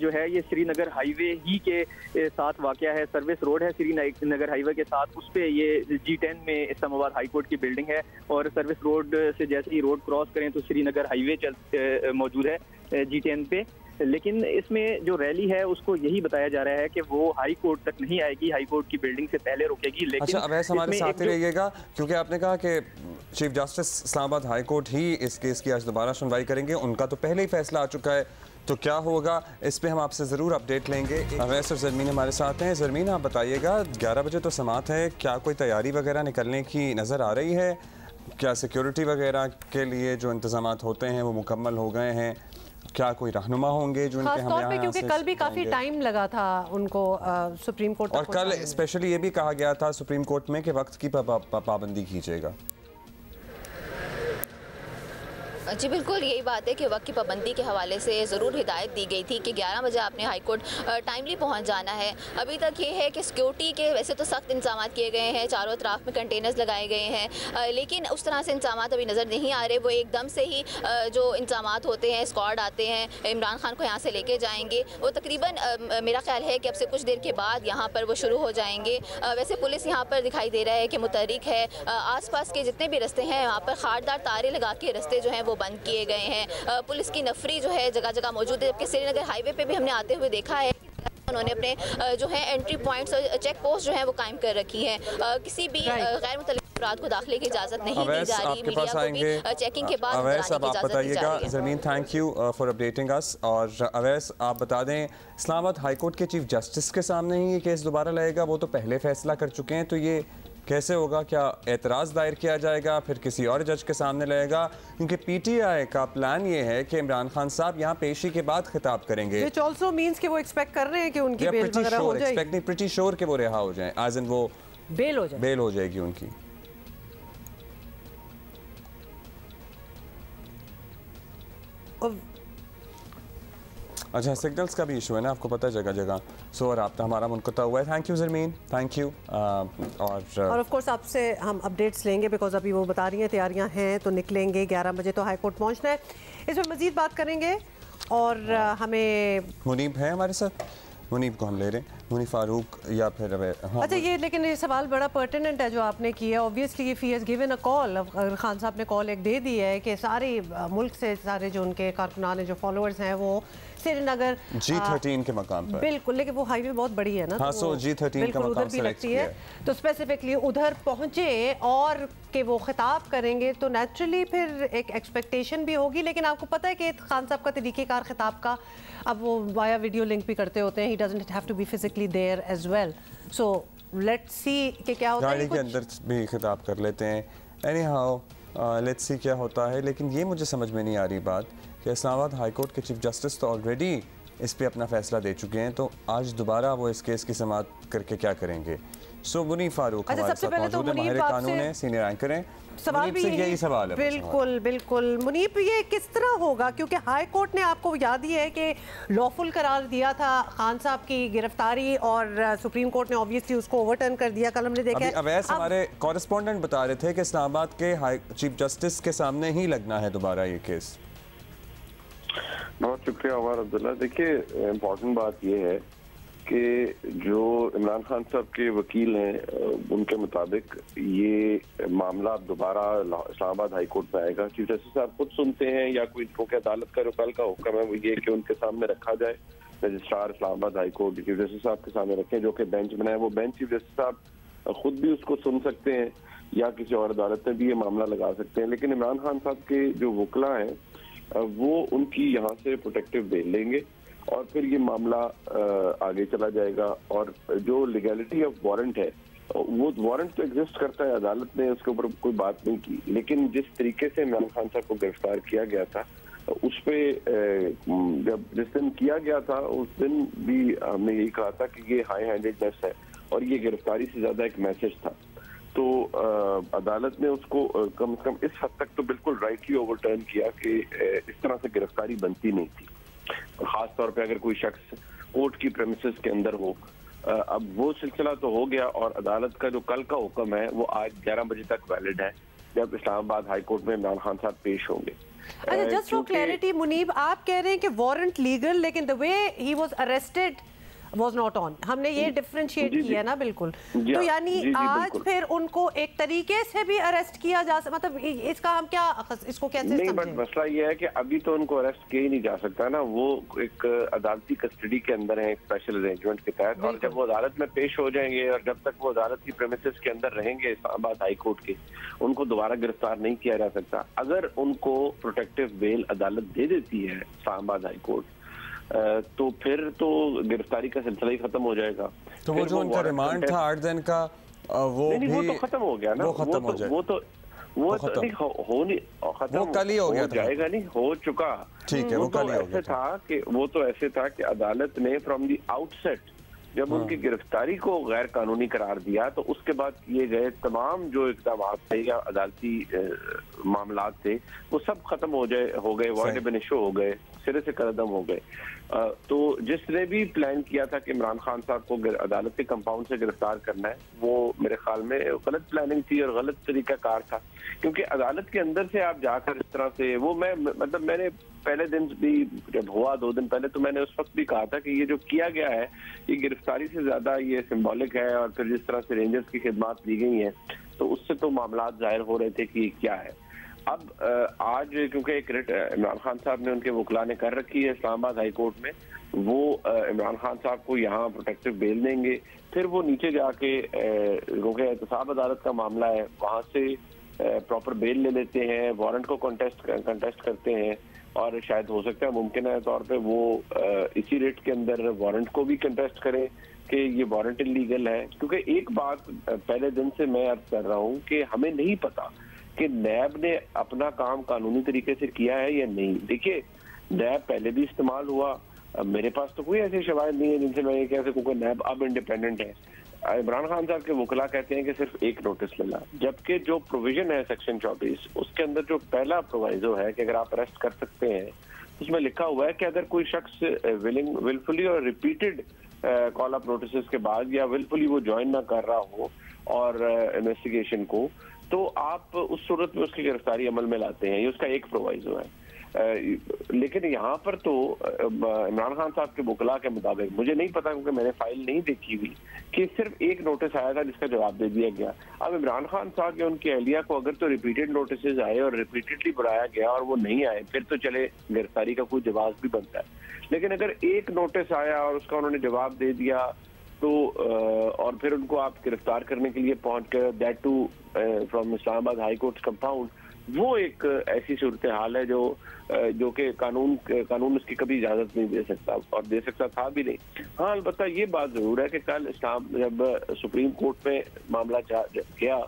जो है ये श्रीनगर हाईवे ही के साथ वाक़या है। सर्विस रोड है श्रीनगर हाईवे के साथ, उस पे ये G10 में इस्लामाबाद हाई कोर्ट की बिल्डिंग है और सर्विस रोड से जैसे ही रोड क्रॉस करें तो श्रीनगर हाईवे मौजूद है G10 पे। लेकिन इसमें जो रैली है उसको यही बताया जा रहा है कि वो हाई कोर्ट तक नहीं आएगी, हाई कोर्ट की बिल्डिंग से पहले रुकेगी। लेकिन अच्छा, अब ऐसा हमारे साथ ही रहिएगा क्योंकि आपने कहा कि chief justice Islamabad high court ही इस केस की आज दोबारा सुनवाई करेंगे, उनका तो पहले ही फैसला आ चुका है, तो क्या होगा इस पे हम आपसे ज़रूर अपडेट लेंगे। अवैस और ज़रमीन हमारे साथ हैं। ज़रमीन, आप बताइएगा 11 बजे तो समात है, क्या कोई तैयारी वगैरह निकलने की नज़र आ रही है? क्या सिक्योरिटी वगैरह के लिए जो इंतजाम होते हैं वो मुकम्मल हो गए हैं? क्या कोई रहनुमा होंगे जो इनके हम यहाँ क्योंकि कल भी काफ़ी टाइम लगा था उनको सुप्रीम कोर्ट और कल स्पेशली ये भी कहा गया था सुप्रीम कोर्ट में कि वक्त की पाबंदी कीजिएगा। जी बिल्कुल, यही बात है कि वक्त की पाबंदी के हवाले से ज़रूर हिदायत दी गई थी कि 11 बजे आपने हाई कोर्ट टाइमली पहुंच जाना है। अभी तक ये है कि सिक्योरिटी के वैसे तो सख्त इंतजाम किए गए हैं, चारों तरफ में कंटेनर्स लगाए गए हैं, लेकिन उस तरह से इंतजाम अभी नज़र नहीं आ रहे। वो एकदम से ही जो इंतजाम होते हैं, स्क्वाड आते हैं, इमरान खान को यहाँ से लेके जाएंगे, वो तकरीबन मेरा ख्याल है कि अब से कुछ देर के बाद यहाँ पर वो शुरू हो जाएंगे। वैसे पुलिस यहाँ पर दिखाई दे रहा है कि मुतहरिक है, आसपास के जितने भी रस्ते हैं वहाँ पर खारदार तारे लगा के रस्ते जो हैं वो बंद किए गए हैं। पुलिस की नफरी जो है जगह जगह मौजूद है, जबकि श्रीनगर हाईवे पे भी हमने आते हुए देखा है उन्होंने अपने जो है एंट्री पॉइंट्स और चेक पोस्ट जो है वो कायम कर रखी हैं। किसी भी गैर मुतल्लिक़ अफराद को दाखिले की इजाज़त नहीं दी जा रही। मीडिया को भी चेकिंग के बाद अवैस, अब आप बताइएगा। ज़मीन, थैंक यू फॉर अपडेटिंग अस। और अवैस, आप बता दें इस्लामाबाद हाई कोर्ट के चीफ जस्टिस के सामने ही ये केस दोबारा लगेगा? वो तो पहले फैसला कर चुके हैं, तो ये कैसे होगा? क्या एतराज़ दायर किया जाएगा, फिर किसी और जज के सामने लगेगा? क्योंकि पीटीआई का प्लान ये है कि इमरान खान साहब यहाँ पेशी के बाद खिताब करेंगे। Which also means कि वो एक्सपेक्ट कर रहे हैं कि उनकी बेल वगैरह हो जाएगी। प्रीटी श्योर कि वो रिहा हो जाएं, आज इन वो बेल हो जाएगी उनकी। अच्छा, सिग्नल्स का भी इशू है ना, आपको पता है जगह जगह। सो रब्ता हमारा मुनक़ता हुआ है। Thank you Zarmeen, thank you. और ऑफ कोर्स आपसे हम अपडेट्स लेंगे बिकॉज अभी वो बता रही हैं तैयारियां हैं तो निकलेंगे। 11 बजे तो हाई कोर्ट पहुंचना है, इसमें मज़ीद बात करेंगे। और हमें मुनीब है हमारे साथ, मुनीब को हम ले रहे हैं, मुनीब फारूक या फिर हाँ। अच्छा, ये लेकिन ये सवाल बड़ा पर्टिनेंट है जो आपने किया। Obviously if he has given a call, Khan साहब ने कॉल एक दे दी है कि सारे मुल्क से सारे जो उनके कारकुनान हैं, जो फॉलोअर्स हैं, वो श्रीनगर G13 के मकाम पर। बिल्कुल, लेकिन वो हाईवे बहुत बड़ी है ना, हाँ, तो G13 का मकाम सेलेक्ट किया है, तो स्पेसिफिकली उधर पहुंचे और कि वो खिताब करेंगे तो नेचुरली फिर एक एक्सपेक्टेशन भी होगी। लेकिन आपको पता है कि खान साहब का तरीक़ेकार खिताब का, अब वो वाया वीडियो लिंक भी करते होते हैं, he doesn't have to be physically there as well. So let's see कि क्या होता है। गाड़ी के अंदर भी खिताब कर लेते हैं। एनी हाउ लेट्स सी क्या होता है। लेकिन ये मुझे समझ में नहीं आ रही बात कि इस्लामाबाद हाई कोर्ट के चीफ जस्टिस तो ऑलरेडी इस पे अपना फैसला दे चुके हैं, तो आज दोबारा वो इस केस की समाअत करके क्या करेंगे? सो मुनीब फारूक हमारे साथ मौजूद है, माहिर कानून है, सीनियर एंकर हैं। सवाल भी यही सवाल है। बिल्कुल बिल्कुल मुनीब, ये किस तरह होगा? क्योंकि हाई कोर्ट ने, आपको याद ही है कि लॉफुल करार दिया था खान साहब की गिरफ्तारी और सुप्रीम कोर्ट ने ऑब्वियसली उसको ओवरटर्न कर दिया। कल हमने देखा अवैस हमारे कॉरेस्पॉन्डेंट बता रहे थे कि इस्लामाबाद के चीफ जस्टिस के सामने ही लगना है दोबारा ये केस। बहुत शुक्रिया उमर अब्दुल्ला। देखिए, इम्पोर्टेंट बात यह है कि जो इमरान खान साहब के वकील हैं उनके मुताबिक ये मामला दोबारा इस्लामाबाद हाई कोर्ट में आएगा। चीफ जस्टिस साहब खुद सुनते हैं या कोई इनको के अदालत का जो कल का हुक्म है वो ये कि उनके सामने रखा जाए registrar Islamabad high court chief justice साहब के सामने रखें, जो कि बेंच बनाए। वो बेंच चीफ जस्टिस साहब खुद भी उसको सुन सकते हैं या किसी और अदालत में भी ये मामला लगा सकते हैं। लेकिन इमरान खान साहब के जो वकला हैं वो उनकी यहाँ से प्रोटेक्टिव बेल लेंगे और फिर ये मामला आगे चला जाएगा। और जो लीगैलिटी ऑफ वारंट है, वो वारंट तो एग्जिस्ट करता है, अदालत ने उसके ऊपर कोई बात नहीं की। लेकिन जिस तरीके से इमरान खान साहब को गिरफ्तार किया गया था, उस पे जब जिस दिन किया गया था उस दिन भी हमने यही कहा था कि ये हाई हैंडेडनेस है और ये गिरफ्तारी से ज्यादा एक मैसेज था। तो अदालत ने उसको कम से कम इस हद तक तो बिल्कुल राइटली ओवरटर्न किया कि इस तरह से गिरफ्तारी बनती नहीं थी। खास तौर पे अगर कोई शख्स कोर्ट की प्रेमिसेस के अंदर हो। अब वो सिलसिला तो हो गया और अदालत का जो कल का हुक्म है वो आज 11 बजे तक वैलिड है, जब इस्लामाबाद हाई कोर्ट में इमरान खान साहब पेश होंगे। अच्छा, जस्ट फॉर क्लैरिटी मुनीब, आप कह रहे हैं कि वारंट लीगल, लेकिन the way he was arrested was not on, हमने ये डिफरेंशिएट किया ना, बिल्कुल। तो यानी आज फिर उनको एक तरीके से भी अरेस्ट किया जा सकता, मतलब इसका हम क्या, इसको कैसे नहीं, बट मसला ये है कि अभी तो उनको अरेस्ट किया ही नहीं जा सकता ना, वो एक अदालती कस्टडी के अंदर है, एक स्पेशल अरेंजमेंट के तहत। और जब वो अदालत में पेश हो जाएंगे और जब तक वो अदालत की प्रेमिसेस के अंदर रहेंगे इस्लामाबाद हाई कोर्ट के, उनको दोबारा गिरफ्तार नहीं किया जा सकता। अगर उनको प्रोटेक्टिव बेल अदालत दे देती है इस्लामाबाद हाई कोर्ट, तो फिर तो गिरफ्तारी का सिलसिला ही खत्म हो जाएगा। तो वो जो उनका रिमांड था 8 दिन का, वो नहीं, वो तो खत्म हो गया ना, वो खत्म हो जाएगा, वो नहीं हो नहीं खत्म, वो कल ही हो गया, जाएगा नहीं, हो चुका। ठीक है, वो कल ही हो गया था कि वो तो ऐसे था कि अदालत ने फ्रॉम द आउटसेट जब उनकी गिरफ्तारी को गैर कानूनी करार दिया, तो उसके बाद किए गए तमाम जो इक़दाम थे या अदालती मामलात थे वो सब खत्म हो गए, वाइड बिन इशू हो गए, सिरे से कदम हो गए। तो जिसने भी प्लान किया था कि इमरान खान साहब को अदालत के कंपाउंड से गिरफ्तार करना है, वो मेरे ख्याल में गलत प्लानिंग थी और गलत तरीकाकार था। क्योंकि अदालत के अंदर से आप जाकर इस तरह से, वो मैंने पहले दिन भी जब हुआ 2 दिन पहले, तो मैंने उस वक्त भी कहा था कि ये जो किया गया है ये गिरफ्तारी से ज्यादा ये सिंबॉलिक है। और फिर जिस तरह से रेंजर्स की खिदमत दी गई हैं, तो उससे तो मामला जाहिर हो रहे थे कि क्या है। अब आज क्योंकि एक रिट इमरान खान साहब ने, उनके वकला ने कर रखी है इस्लामाबाद हाई कोर्ट में, वो इमरान खान साहब को यहाँ प्रोटेक्टिव बेल देंगे, फिर वो नीचे जाके क्योंकि एहतसाब अदालत का मामला है, वहाँ से प्रॉपर बेल ले लेते हैं, वारंट को कंटेस्ट करते हैं और शायद हो सकता है मुमकिन है तौर पे वो इसी रेट के अंदर वारंट को भी कंटेस्ट करें कि ये वारंट इलीगल है। क्योंकि एक बात पहले दिन से मैं अर्ज कर रहा हूँ कि हमें नहीं पता कि नैब ने अपना काम कानूनी तरीके से किया है या नहीं। देखिए, नैब पहले भी इस्तेमाल हुआ, मेरे पास तो कोई ऐसी शवाहिद नहीं है जिनसे मैं ये कह सकूं कि नैब अब इंडिपेंडेंट है। इमरान खान साहब के वकला कहते हैं कि सिर्फ एक नोटिस मिला, जबकि जो प्रोविजन है सेक्शन 24 उसके अंदर जो पहला प्रोवाइजो है कि अगर आप अरेस्ट कर सकते हैं, उसमें लिखा हुआ है कि अगर कोई शख्स विलफुली और रिपीटेड कॉल अप नोटिस के बाद या विलफुली वो ज्वाइन ना कर रहा हो और इन्वेस्टिगेशन को, तो आप उस सूरत में उसकी गिरफ्तारी अमल में लाते हैं। ये उसका एक प्रोवाइजो है। लेकिन यहाँ पर तो इमरान खान साहब के वकला के मुताबिक, मुझे नहीं पता क्योंकि मैंने फाइल नहीं देखी हुई, कि सिर्फ एक नोटिस आया था जिसका जवाब दे दिया गया। अब इमरान खान साहब या उनकी अहलिया को अगर तो रिपीटेड नोटिस आए और रिपीटेडली बुलाया गया और वो नहीं आए, फिर तो चले गिरफ्तारी का कोई जवाब भी बनता है। लेकिन अगर एक नोटिस आया और उसका उन्होंने जवाब दे दिया, तो और फिर उनको आप गिरफ्तार करने के लिए पहुंच गए, that too from Islamabad high court compound, वो एक ऐसी सूरत हाल है जो कि कानून उसकी कभी इजाजत नहीं दे सकता और दे सकता था भी नहीं। हाँ, अलबत्ता ये बात जरूर है कि कल जब सुप्रीम कोर्ट में मामला गया,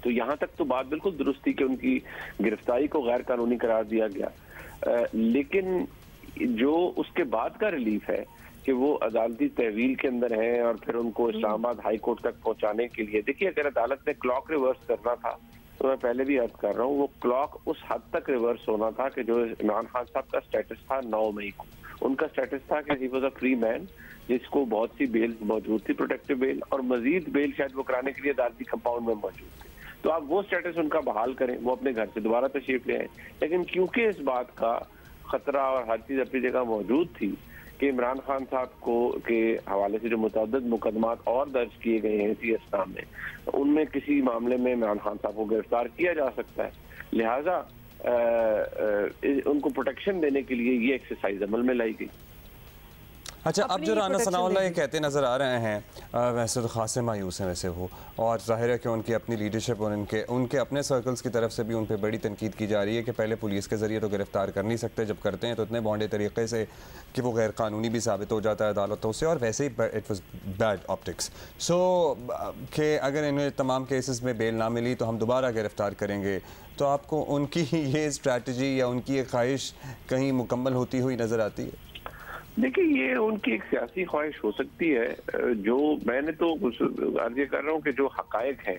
तो यहाँ तक तो बात बिल्कुल दुरुस्त थी कि उनकी गिरफ्तारी को गैर कानूनी करार दिया गया। लेकिन जो उसके बाद का रिलीफ है कि वो अदालती तहवील के अंदर हैं और फिर उनको इस्लामाबाद हाई कोर्ट तक पहुंचाने के लिए, देखिए अगर अदालत ने क्लॉक रिवर्स करना था, तो मैं पहले भी अर्ज कर रहा हूँ, वो क्लॉक उस हद तक रिवर्स होना था कि जो इमरान खान साहब का स्टेटस था 9 मई को, उनका स्टेटस था कि he was a free man, जिसको बहुत सी बेल मौजूद थी, प्रोटेक्टिव बेल और मजीद बेल शायद वो कराने के लिए अदालती कंपाउंड में मौजूद थे। तो आप वो स्टेटस उनका बहाल करें, वो अपने घर से दोबारा तशरीफ ले आए। लेकिन क्योंकि इस बात का खतरा और हर चीज अपनी जगह मौजूद थी कि इमरान खान साहब को के हवाले से जो मुतअद्दिद मुकदमात और दर्ज किए गए हैं सीएसआई में, उनमें किसी मामले में इमरान खान साहब को गिरफ्तार किया जा सकता है, लिहाजा उनको प्रोटेक्शन देने के लिए ये एक्सरसाइज अमल में लाई गई। अच्छा, अब जो राना सनाउल्लाह ये कहते नज़र आ रहे हैं, वैसे तो खासे मायूस हैं वैसे वो, और जाहिर है कि उनकी अपनी लीडरशिप और उनके अपने सर्कल्स की तरफ से भी उन पर बड़ी तनकीद की जा रही है कि पहले पुलिस के ज़रिए तो गिरफ्तार कर नहीं सकते, जब करते हैं तो इतने बॉन्डे तरीके से कि वो गैर कानूनी भी साबित हो जाता है अदालतों से, और वैसे ही इट वॉज बैड ऑप्टिक्स। सो कि अगर इन्हें तमाम केसेस में बेल ना मिली तो हम दोबारा गिरफ्तार करेंगे, तो आपको उनकी ये स्ट्रैटेजी या उनकी ये ख्वाहिश कहीं मुकम्मल होती हुई नज़र आती है? देखिए, ये उनकी एक सियासी ख्वाहिश हो सकती है। जो मैंने तो अर्ज कर रहा हूँ कि जो हकायक हैं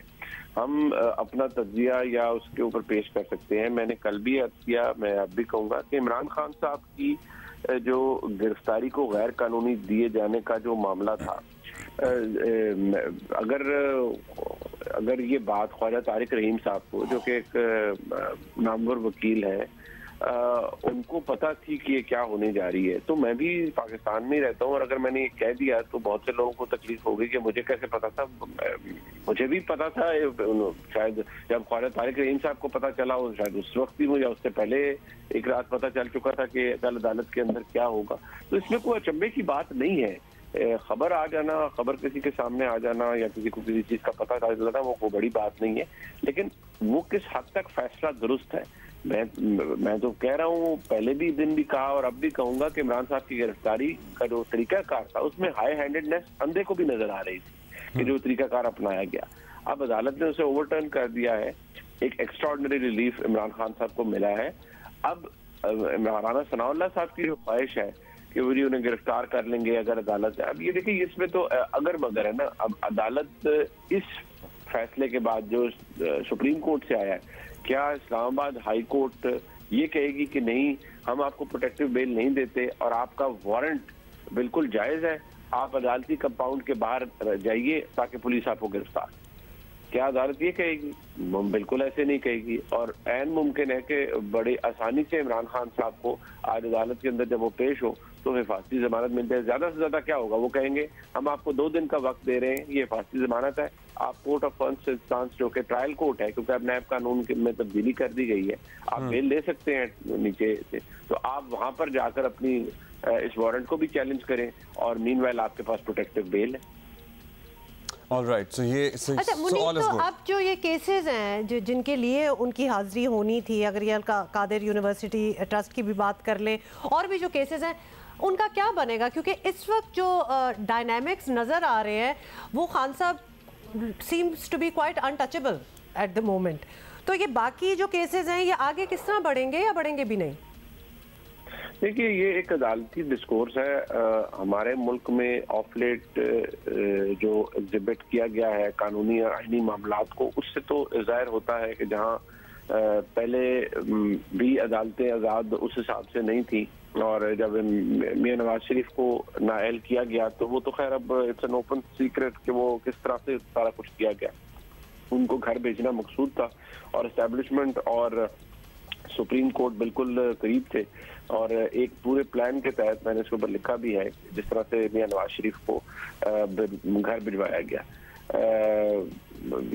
हम अपना तज्जिया या उसके ऊपर पेश कर सकते हैं। मैंने कल भी अर्ज किया, मैं अब भी कहूँगा कि इमरान खान साहब की जो गिरफ्तारी को गैर कानूनी दिए जाने का जो मामला था, अगर ये बात ख्वाजा तारिक रहीम साहब को, जो कि एक नामवर वकील है, उनको पता थी कि ये क्या होने जा रही है, तो मैं भी पाकिस्तान में ही रहता हूँ, और अगर मैंने ये कह दिया तो बहुत से लोगों को तकलीफ हो गई कि मुझे कैसे पता था। मुझे भी पता था, शायद जब ख्वाजा तारिक रहीम साहब को पता चला, शायद उस वक्त ही मुझे उससे पहले एक रात पता चल चुका था कि कल अदालत के अंदर क्या होगा। तो इसमें कोई अचंभे की बात नहीं है। खबर आ जाना, खबर किसी के सामने आ जाना या किसी को किसी चीज का पता चलना, वो कोई बड़ी बात नहीं है। लेकिन वो किस हद तक फैसला दुरुस्त है, मैं तो कह रहा हूँ, पहले भी दिन भी कहा और अब भी कहूंगा कि इमरान साहब की गिरफ्तारी का जो तरीकाकार था उसमें हाई हैंडेडनेस अंधे को भी नजर आ रही थी कि जो तरीकाकार अपनाया गया। अब अदालत ने उसे ओवरटर्न कर दिया है। एक एक्स्ट्राऑर्डिनरी रिलीफ इमरान खान साहब को मिला है। अब राना सनाउल्लाह साहब की जो ख्वाहिश है कि वो जी उन्हें गिरफ्तार कर लेंगे अगर अदालत है, अब ये देखिए इसमें तो अगर मगर है ना। अब अदालत इस फैसले के बाद जो सुप्रीम कोर्ट से आया है, क्या इस्लामाबाद हाई कोर्ट ये कहेगी कि नहीं, हम आपको प्रोटेक्टिव बेल नहीं देते और आपका वारंट बिल्कुल जायज है, आप अदालती कंपाउंड के बाहर जाइए ताकि पुलिस आपको गिरफ्तार? क्या अदालत ये कहेगी? बिल्कुल ऐसे नहीं कहेगी। और ऐन मुमकिन है कि बड़ी आसानी से इमरान खान साहब को आज अदालत के अंदर जब वो पेश हो तो हिफाजती जमानत मिल जाए। ज्यादा से ज्यादा क्या होगा, वो कहेंगे हम आपको 2 दिन का वक्त दे रहे हैं, ये हिफाजती जमानत है, आप कोर्ट ऑफ फर्स्ट इंस्टेंस जो कि ट्रायल कोर्ट है, क्योंकि अब नैब कानून में तब्दीली कर दी गई है, आप बेल ले सकते हैं नीचे से, तो आप वहां पर जाकर अपनी इस वारंट को भी चैलेंज करें और मीनवाइल आपके पास प्रोटेक्टिव बेल है। ऑलराइट, सो ये अच्छा मुनीर, तो अब जो ये केसेस हैं जिनके लिए उनकी हाजिरी होनी थी, अगर ये कादिर यूनिवर्सिटी ट्रस्ट की भी बात कर लें, और भी जो केसेस हैं उनका क्या बनेगा? क्योंकि इस वक्त जो डायनामिक्स नज़र आ रहे हैं वो Khan sahab seems to be quite untouchable at the moment, तो ये बाकी जो केसेस हैं ये आगे किस तरह बढ़ेंगे या बढ़ेंगे भी नहीं? देखिए, ये एक अदालती डिस्कोर्स है। हमारे मुल्क में ऑफ लेट जो एग्जिबिट किया गया है कानूनी और आईनी मामलात को, उससे तो जाहिर होता है कि जहाँ पहले भी अदालतें आज़ाद उस हिसाब से नहीं थी, और जब मियां नवाज शरीफ को नाअहल किया गया तो वो तो खैर अब इट्स एन ओपन सीक्रेट कि वो किस तरह से सारा कुछ किया गया। उनको घर भेजना मकसूद था और एस्टेब्लिशमेंट और सुप्रीम कोर्ट बिल्कुल करीब थे, और एक पूरे प्लान के तहत मैंने इसके ऊपर लिखा भी है जिस तरह से मियां नवाज शरीफ को घर भिजवाया गया।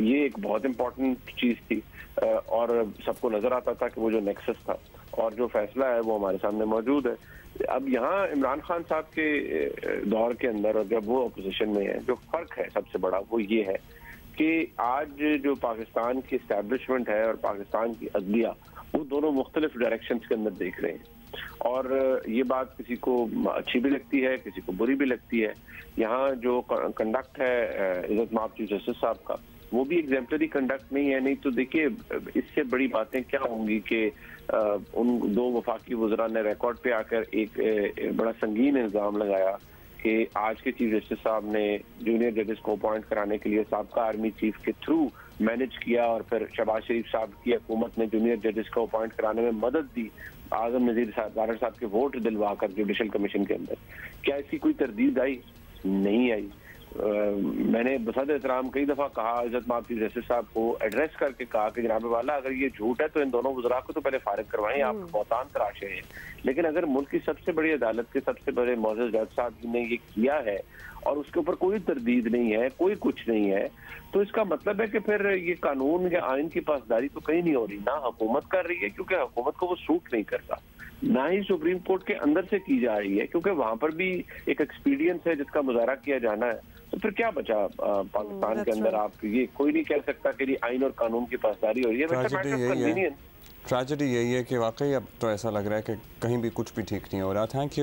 ये एक बहुत इम्पोर्टेंट चीज थी और सबको नजर आता था कि वो जो नेक्सस था और जो फैसला है वो हमारे सामने मौजूद है। अब यहाँ इमरान खान साहब के दौर के अंदर और जब वो अपोजिशन में है, जो फर्क है सबसे बड़ा वो ये है कि आज जो पाकिस्तान की एस्टैब्लिशमेंट है और पाकिस्तान की अदलिया, वो दोनों मुख्तलिफ डायरेक्शंस के अंदर देख रहे हैं, और ये बात किसी को अच्छी भी लगती है, किसी को बुरी भी लगती है। यहाँ जो कंडक्ट है इज्जत माब चीफ जस्टिस साहब का, वो भी एग्जेम्पलरी कंडक्ट नहीं है। नहीं तो देखिए, इससे बड़ी बातें क्या होंगी कि उन 2 वफाकी वज़रा ने रिकॉर्ड पे आकर एक बड़ा संगीन इल्ज़ाम लगाया कि आज के चीफ जस्टिस साहब ने जूनियर जजेस को अपॉइंट कराने के लिए साबका आर्मी चीफ के थ्रू मैनेज किया, और फिर शहबाज शरीफ साहब की हुकूमत ने जूनियर जजेस को अपॉइंट कराने में मदद दी आजम नजीर साहब के वोट दिलवा कर जुडिशल कमीशन के अंदर। क्या इसकी कोई तरदीद आई? नहीं आई। मैंने बसद एहतराम कई दफा कहा, इज्जत माब चीफ जस्टिस साहब को एड्रेस करके कहा कि जनाब वाला, अगर ये झूठ है तो इन दोनों वज़रा को तो पहले फारिग करवाएं, आप बहुतान तराशे हैं। लेकिन अगर मुल्क की सबसे बड़ी अदालत के सबसे बड़े मौजूद जज साहब ने ये किया है और उसके ऊपर कोई तरदीद नहीं है, कोई कुछ नहीं है, तो इसका मतलब है कि फिर ये कानून या आइन की पासदारी तो कहीं नहीं हो रही, ना हुकूमत कर रही है, क्योंकि हुकूमत को वो सूट नहीं करता। ना ही सुप्रीम कोर्ट के अंदर से की जा रही है, क्योंकि वहां पर भी एक एक्सपीडियंस है जिसका मुजाहरा किया जाना है। तो फिर क्या बचा पाकिस्तान के अंदर? आप ये कोई नहीं कह सकता कि आइन और कानून की पासदारी हो रही है। ट्रेजेडी यही है कि वाकई अब तो ऐसा लग रहा है कि कहीं भी कुछ भी ठीक नहीं हो रहा। Thank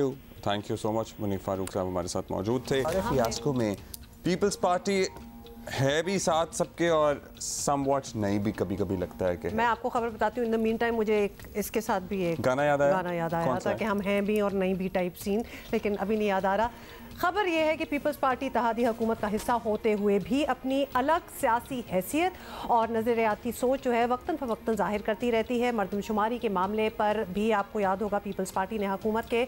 you so much. Munif Farooq साहब हमारे साथ मौजूद थे। फियास्को में पीपल्स पार्टी है भी साथ सबके और समवॉट नहीं भी कभी कभी लगता है कि मैं आपको खबर बताती हूँ। इन द मीन टाइम मुझे इसके साथ भी एक गाना याद आया था कि हम हैं भी और नहीं भी टाइप सीन, लेकिन अभी नहीं याद आ रहा। खबर यह है कि पीपल्स पार्टी इत्तेहादी हुकूमत का हिस्सा होते हुए भी अपनी अलग सियासी हैसियत और नज़रियाती सोच जो है वक्तन फ़वक्तन ज़ाहिर करती रहती है। मरदमशुमारी के मामले पर भी आपको याद होगा पीपल्स पार्टी ने हुकूमत के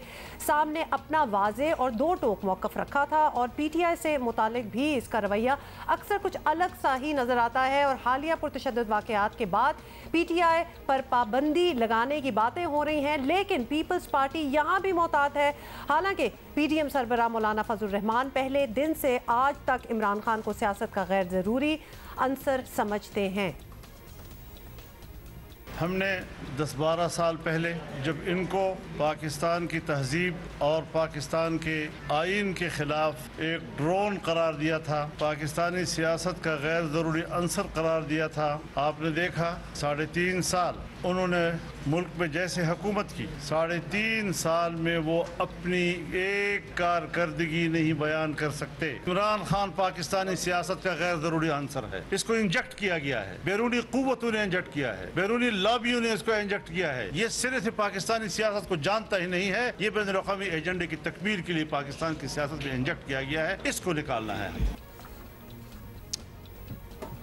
सामने अपना वाज़े और दो टोक मौक़िफ़ रखा था और PTI से मुतालिक भी इसका रवैया अक्सर कुछ अलग सा ही नज़र आता है। और हालिया पुरतशद्दुद वाक़यात के बाद PTI पर पाबंदी लगाने की बातें हो रही हैं, लेकिन पीपल्स पार्टी यहाँ भी मोहतात है। हालांकि PDM सरबराह मौलाना फजल रहमान पहले दिन से आज तक इमरान खान को सियासत का गैर ज़रूरी अंसर समझते हैं। हमने 10-12 साल पहले जब इनको पाकिस्तान की तहजीब और पाकिस्तान के आइन के खिलाफ एक ड्रोन करार दिया था, पाकिस्तानी सियासत का गैर ज़रूरी अंसर करार दिया था, आपने देखा 3.5 साल उन्होंने मुल्क में जैसे हुकूमत की, 3.5 साल में वो अपनी एक कारकर्दगी नहीं बयान कर सकते। इमरान खान पाकिस्तानी सियासत का गैर ज़रूरी अंसर है। इसको इंजेक्ट किया गया है, बैरूनी क़ुव्वतों ने इंजेक्ट किया है, बैरूनी लॉबियों ने इसको इंजेक्ट किया है। ये सिरे से पाकिस्तानी सियासत को जानता ही नहीं है। ये बैनुल-अक़वामी एजेंडे की तकमील के लिए पाकिस्तान की सियासत में इंजेक्ट किया गया है, इसको निकालना है।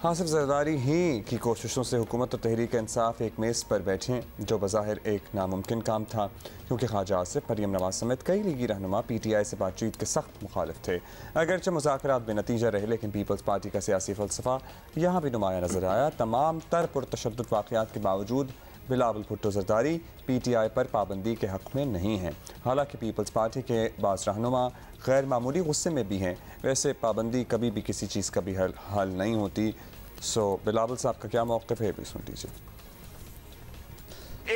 हासिफ ज़रदारी ही की कोशिशों से हुकूमत और तहरीक इंसाफ एक मेज़ पर बैठे, जो बज़ाहिर एक नामुमकिन काम था, क्योंकि ख्वाजा आसिफ, मरियम नवाज समेत कई लीगी रहनुमा PTI से बातचीत के सख्त मुखालिफ थे। अगरचे मुज़ाकरात बेनतीजा रहे, लेकिन पीपल्स पार्टी का सियासी फ़लसफ़ा यहाँ भी नुमाया नज़र आया। तमाम तर पुरतशद्दुद वाक़यात के बावजूद बिलावल भुट्टो ज़रदारी PTI पर पाबंदी के हक़ में नहीं हैं। हालांकि पीपल्स पार्टी के बाज़ रहनुमा गैर मामूली गुस्से में भी हैं। वैसे पाबंदी कभी भी किसी चीज़ का भी हल नहीं होती। बिलावल साहब का क्या मौक़िफ़ है, भी सुन लीजिए।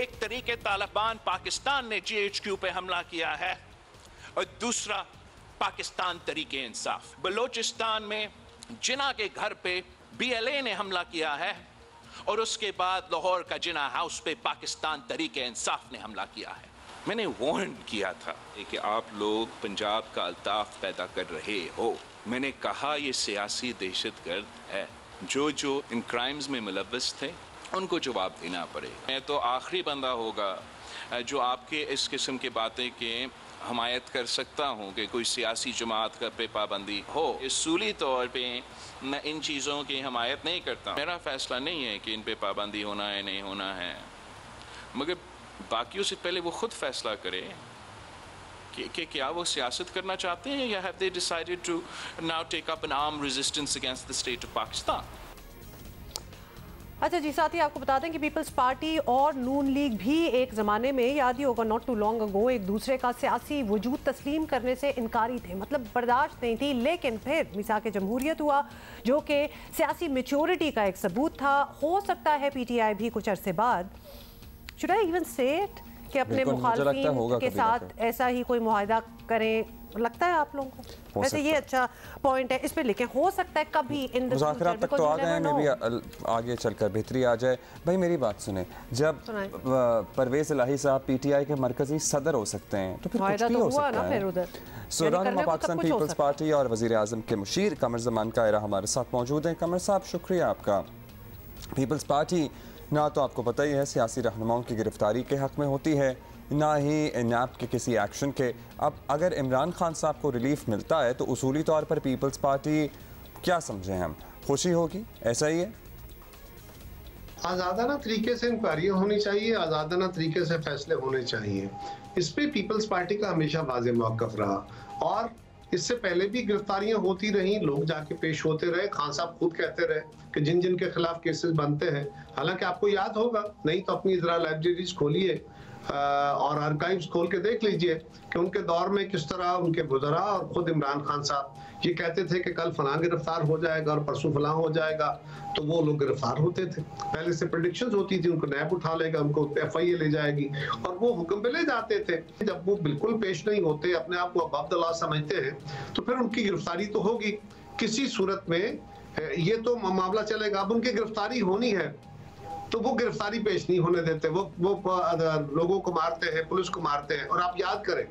एक तरीके तालिबान पाकिस्तान ने GHQ पे हमला किया है और दूसरा पाकिस्तान तरीके इंसाफ। बलोचिस्तान में जिना के घर पे BLA ने हमला किया है और उसके बाद लाहौर का जिना हाउस पे पाकिस्तान तरीके इंसाफ ने हमला किया है। मैंने वार्न किया था कि आप लोग पंजाब का अल्ताफ पैदा कर रहे हो। मैंने कहा ये सियासी दहशतगर्द है। जो इन क्राइम्स में मुलव्वस थे उनको जवाब देना पड़े। मैं तो आखिरी बंदा होगा जो आपके इस किस्म की बातें के हमायत कर सकता हूँ कि कोई सियासी जमात का पे पाबंदी हो। उसूली तौर पे मैं इन चीज़ों की हमायत नहीं करता। मेरा फैसला नहीं है कि इन पे पाबंदी होना है नहीं होना है, मगर बाकियों से पहले वो खुद फैसला करें कि क्या वो सियासत करना चाहते हैं या have they decided to now take up an armed resistance against the state of Pakistan? अच्छा जी, साथ ही आपको बता दें कि पीपल्स पार्टी और नून लीग भी एक ज़माने में, याद ही होगा नॉट टू लॉन्ग अगो, एक दूसरे का सियासी वजूद तस्लीम करने से इनकारी थे, मतलब बर्दाश्त नहीं थी। लेकिन फिर मिसाक जमहूरियत हुआ, जो कि सियासी मैच्योरिटी का एक सबूत था। हो सकता है PTI भी कुछ अरसे बाद, शुड आई इवन से इट, कि अपने मुखालिफिन के साथ ऐसा ही कोई मुआहदा करें। लगता है आप लोगों को? वैसे ये अच्छा पॉइंट है, इस पे लिखें। हो सकता है कभी इन मुज़ाकरात तक तो आ गए हैं, मे भी आगे चलकर बेहतरी आ जाए। भाई मेरी बात सुने, जब परवेज़ इलाही साहब PTI के मरकजी सदर हो सकते हैं तो फिर कुछ भी हो सकता है। रहनुमा पाकिस्तान पीपल्स पार्टी और वज़ीर आज़म के मुशीर कमर ज़मान कायरा हमारे साथ मौजूद हैं। कमर साहब, शुक्रिया आपका। पीपल्स पार्टी ना तो आपको पता ही है सियासी रहनुमाओं की गिरफ्तारी के हक़ में होती है, ना ही NAP के किसी एक्शन के। अब अगर इमरान खान साहब को रिलीफ मिलता है तो उसूली तौर पर पीपल्स पार्टी क्या समझें हम, खुशी होगी? ऐसा ही है। आज़ादाना तरीके से इंक्वायरियाँ होनी चाहिए, आज़ादाना तरीके से फैसले होने चाहिए। इस पर पीपल्स पार्टी का हमेशा वाज़ेह मौक़िफ़ रहा और इससे पहले भी गिरफ्तारियां होती रहीं, लोग जाके पेश होते रहे। खान साहब खुद कहते रहे कि जिन जिन के खिलाफ केसेस बनते हैं, हालांकि आपको याद होगा, नहीं तो अपनी ज़रा लाइब्रेरीज खोलिए, और आर्काइव्स खोल के देख लीजिए कि उनके दौर में किस तरह उनके गुजरा। और खुद इमरान खान साहब ये कहते थे कि कल फलां गिरफ्तार हो जाएगा और परसों फलां हो जाएगा, तो वो लोग गिरफ्तार होते थे। पहले से प्रेडिक्शंस होती थी, उनको नैब उठा लेगा, उनको FIA ले जाएगी और वो हुक्म पे ले जाते थे। जब वो बिल्कुल पेश नहीं होते, अपने आप को अब्दुल्ला समझते हैं, तो फिर उनकी गिरफ्तारी तो होगी किसी सूरत में, ये तो मामला चलेगा। अब उनकी गिरफ्तारी होनी है तो वो गिरफ्तारी पेश नहीं होने देते, वो लोगों को मारते हैं, पुलिस को मारते हैं। और आप याद करें,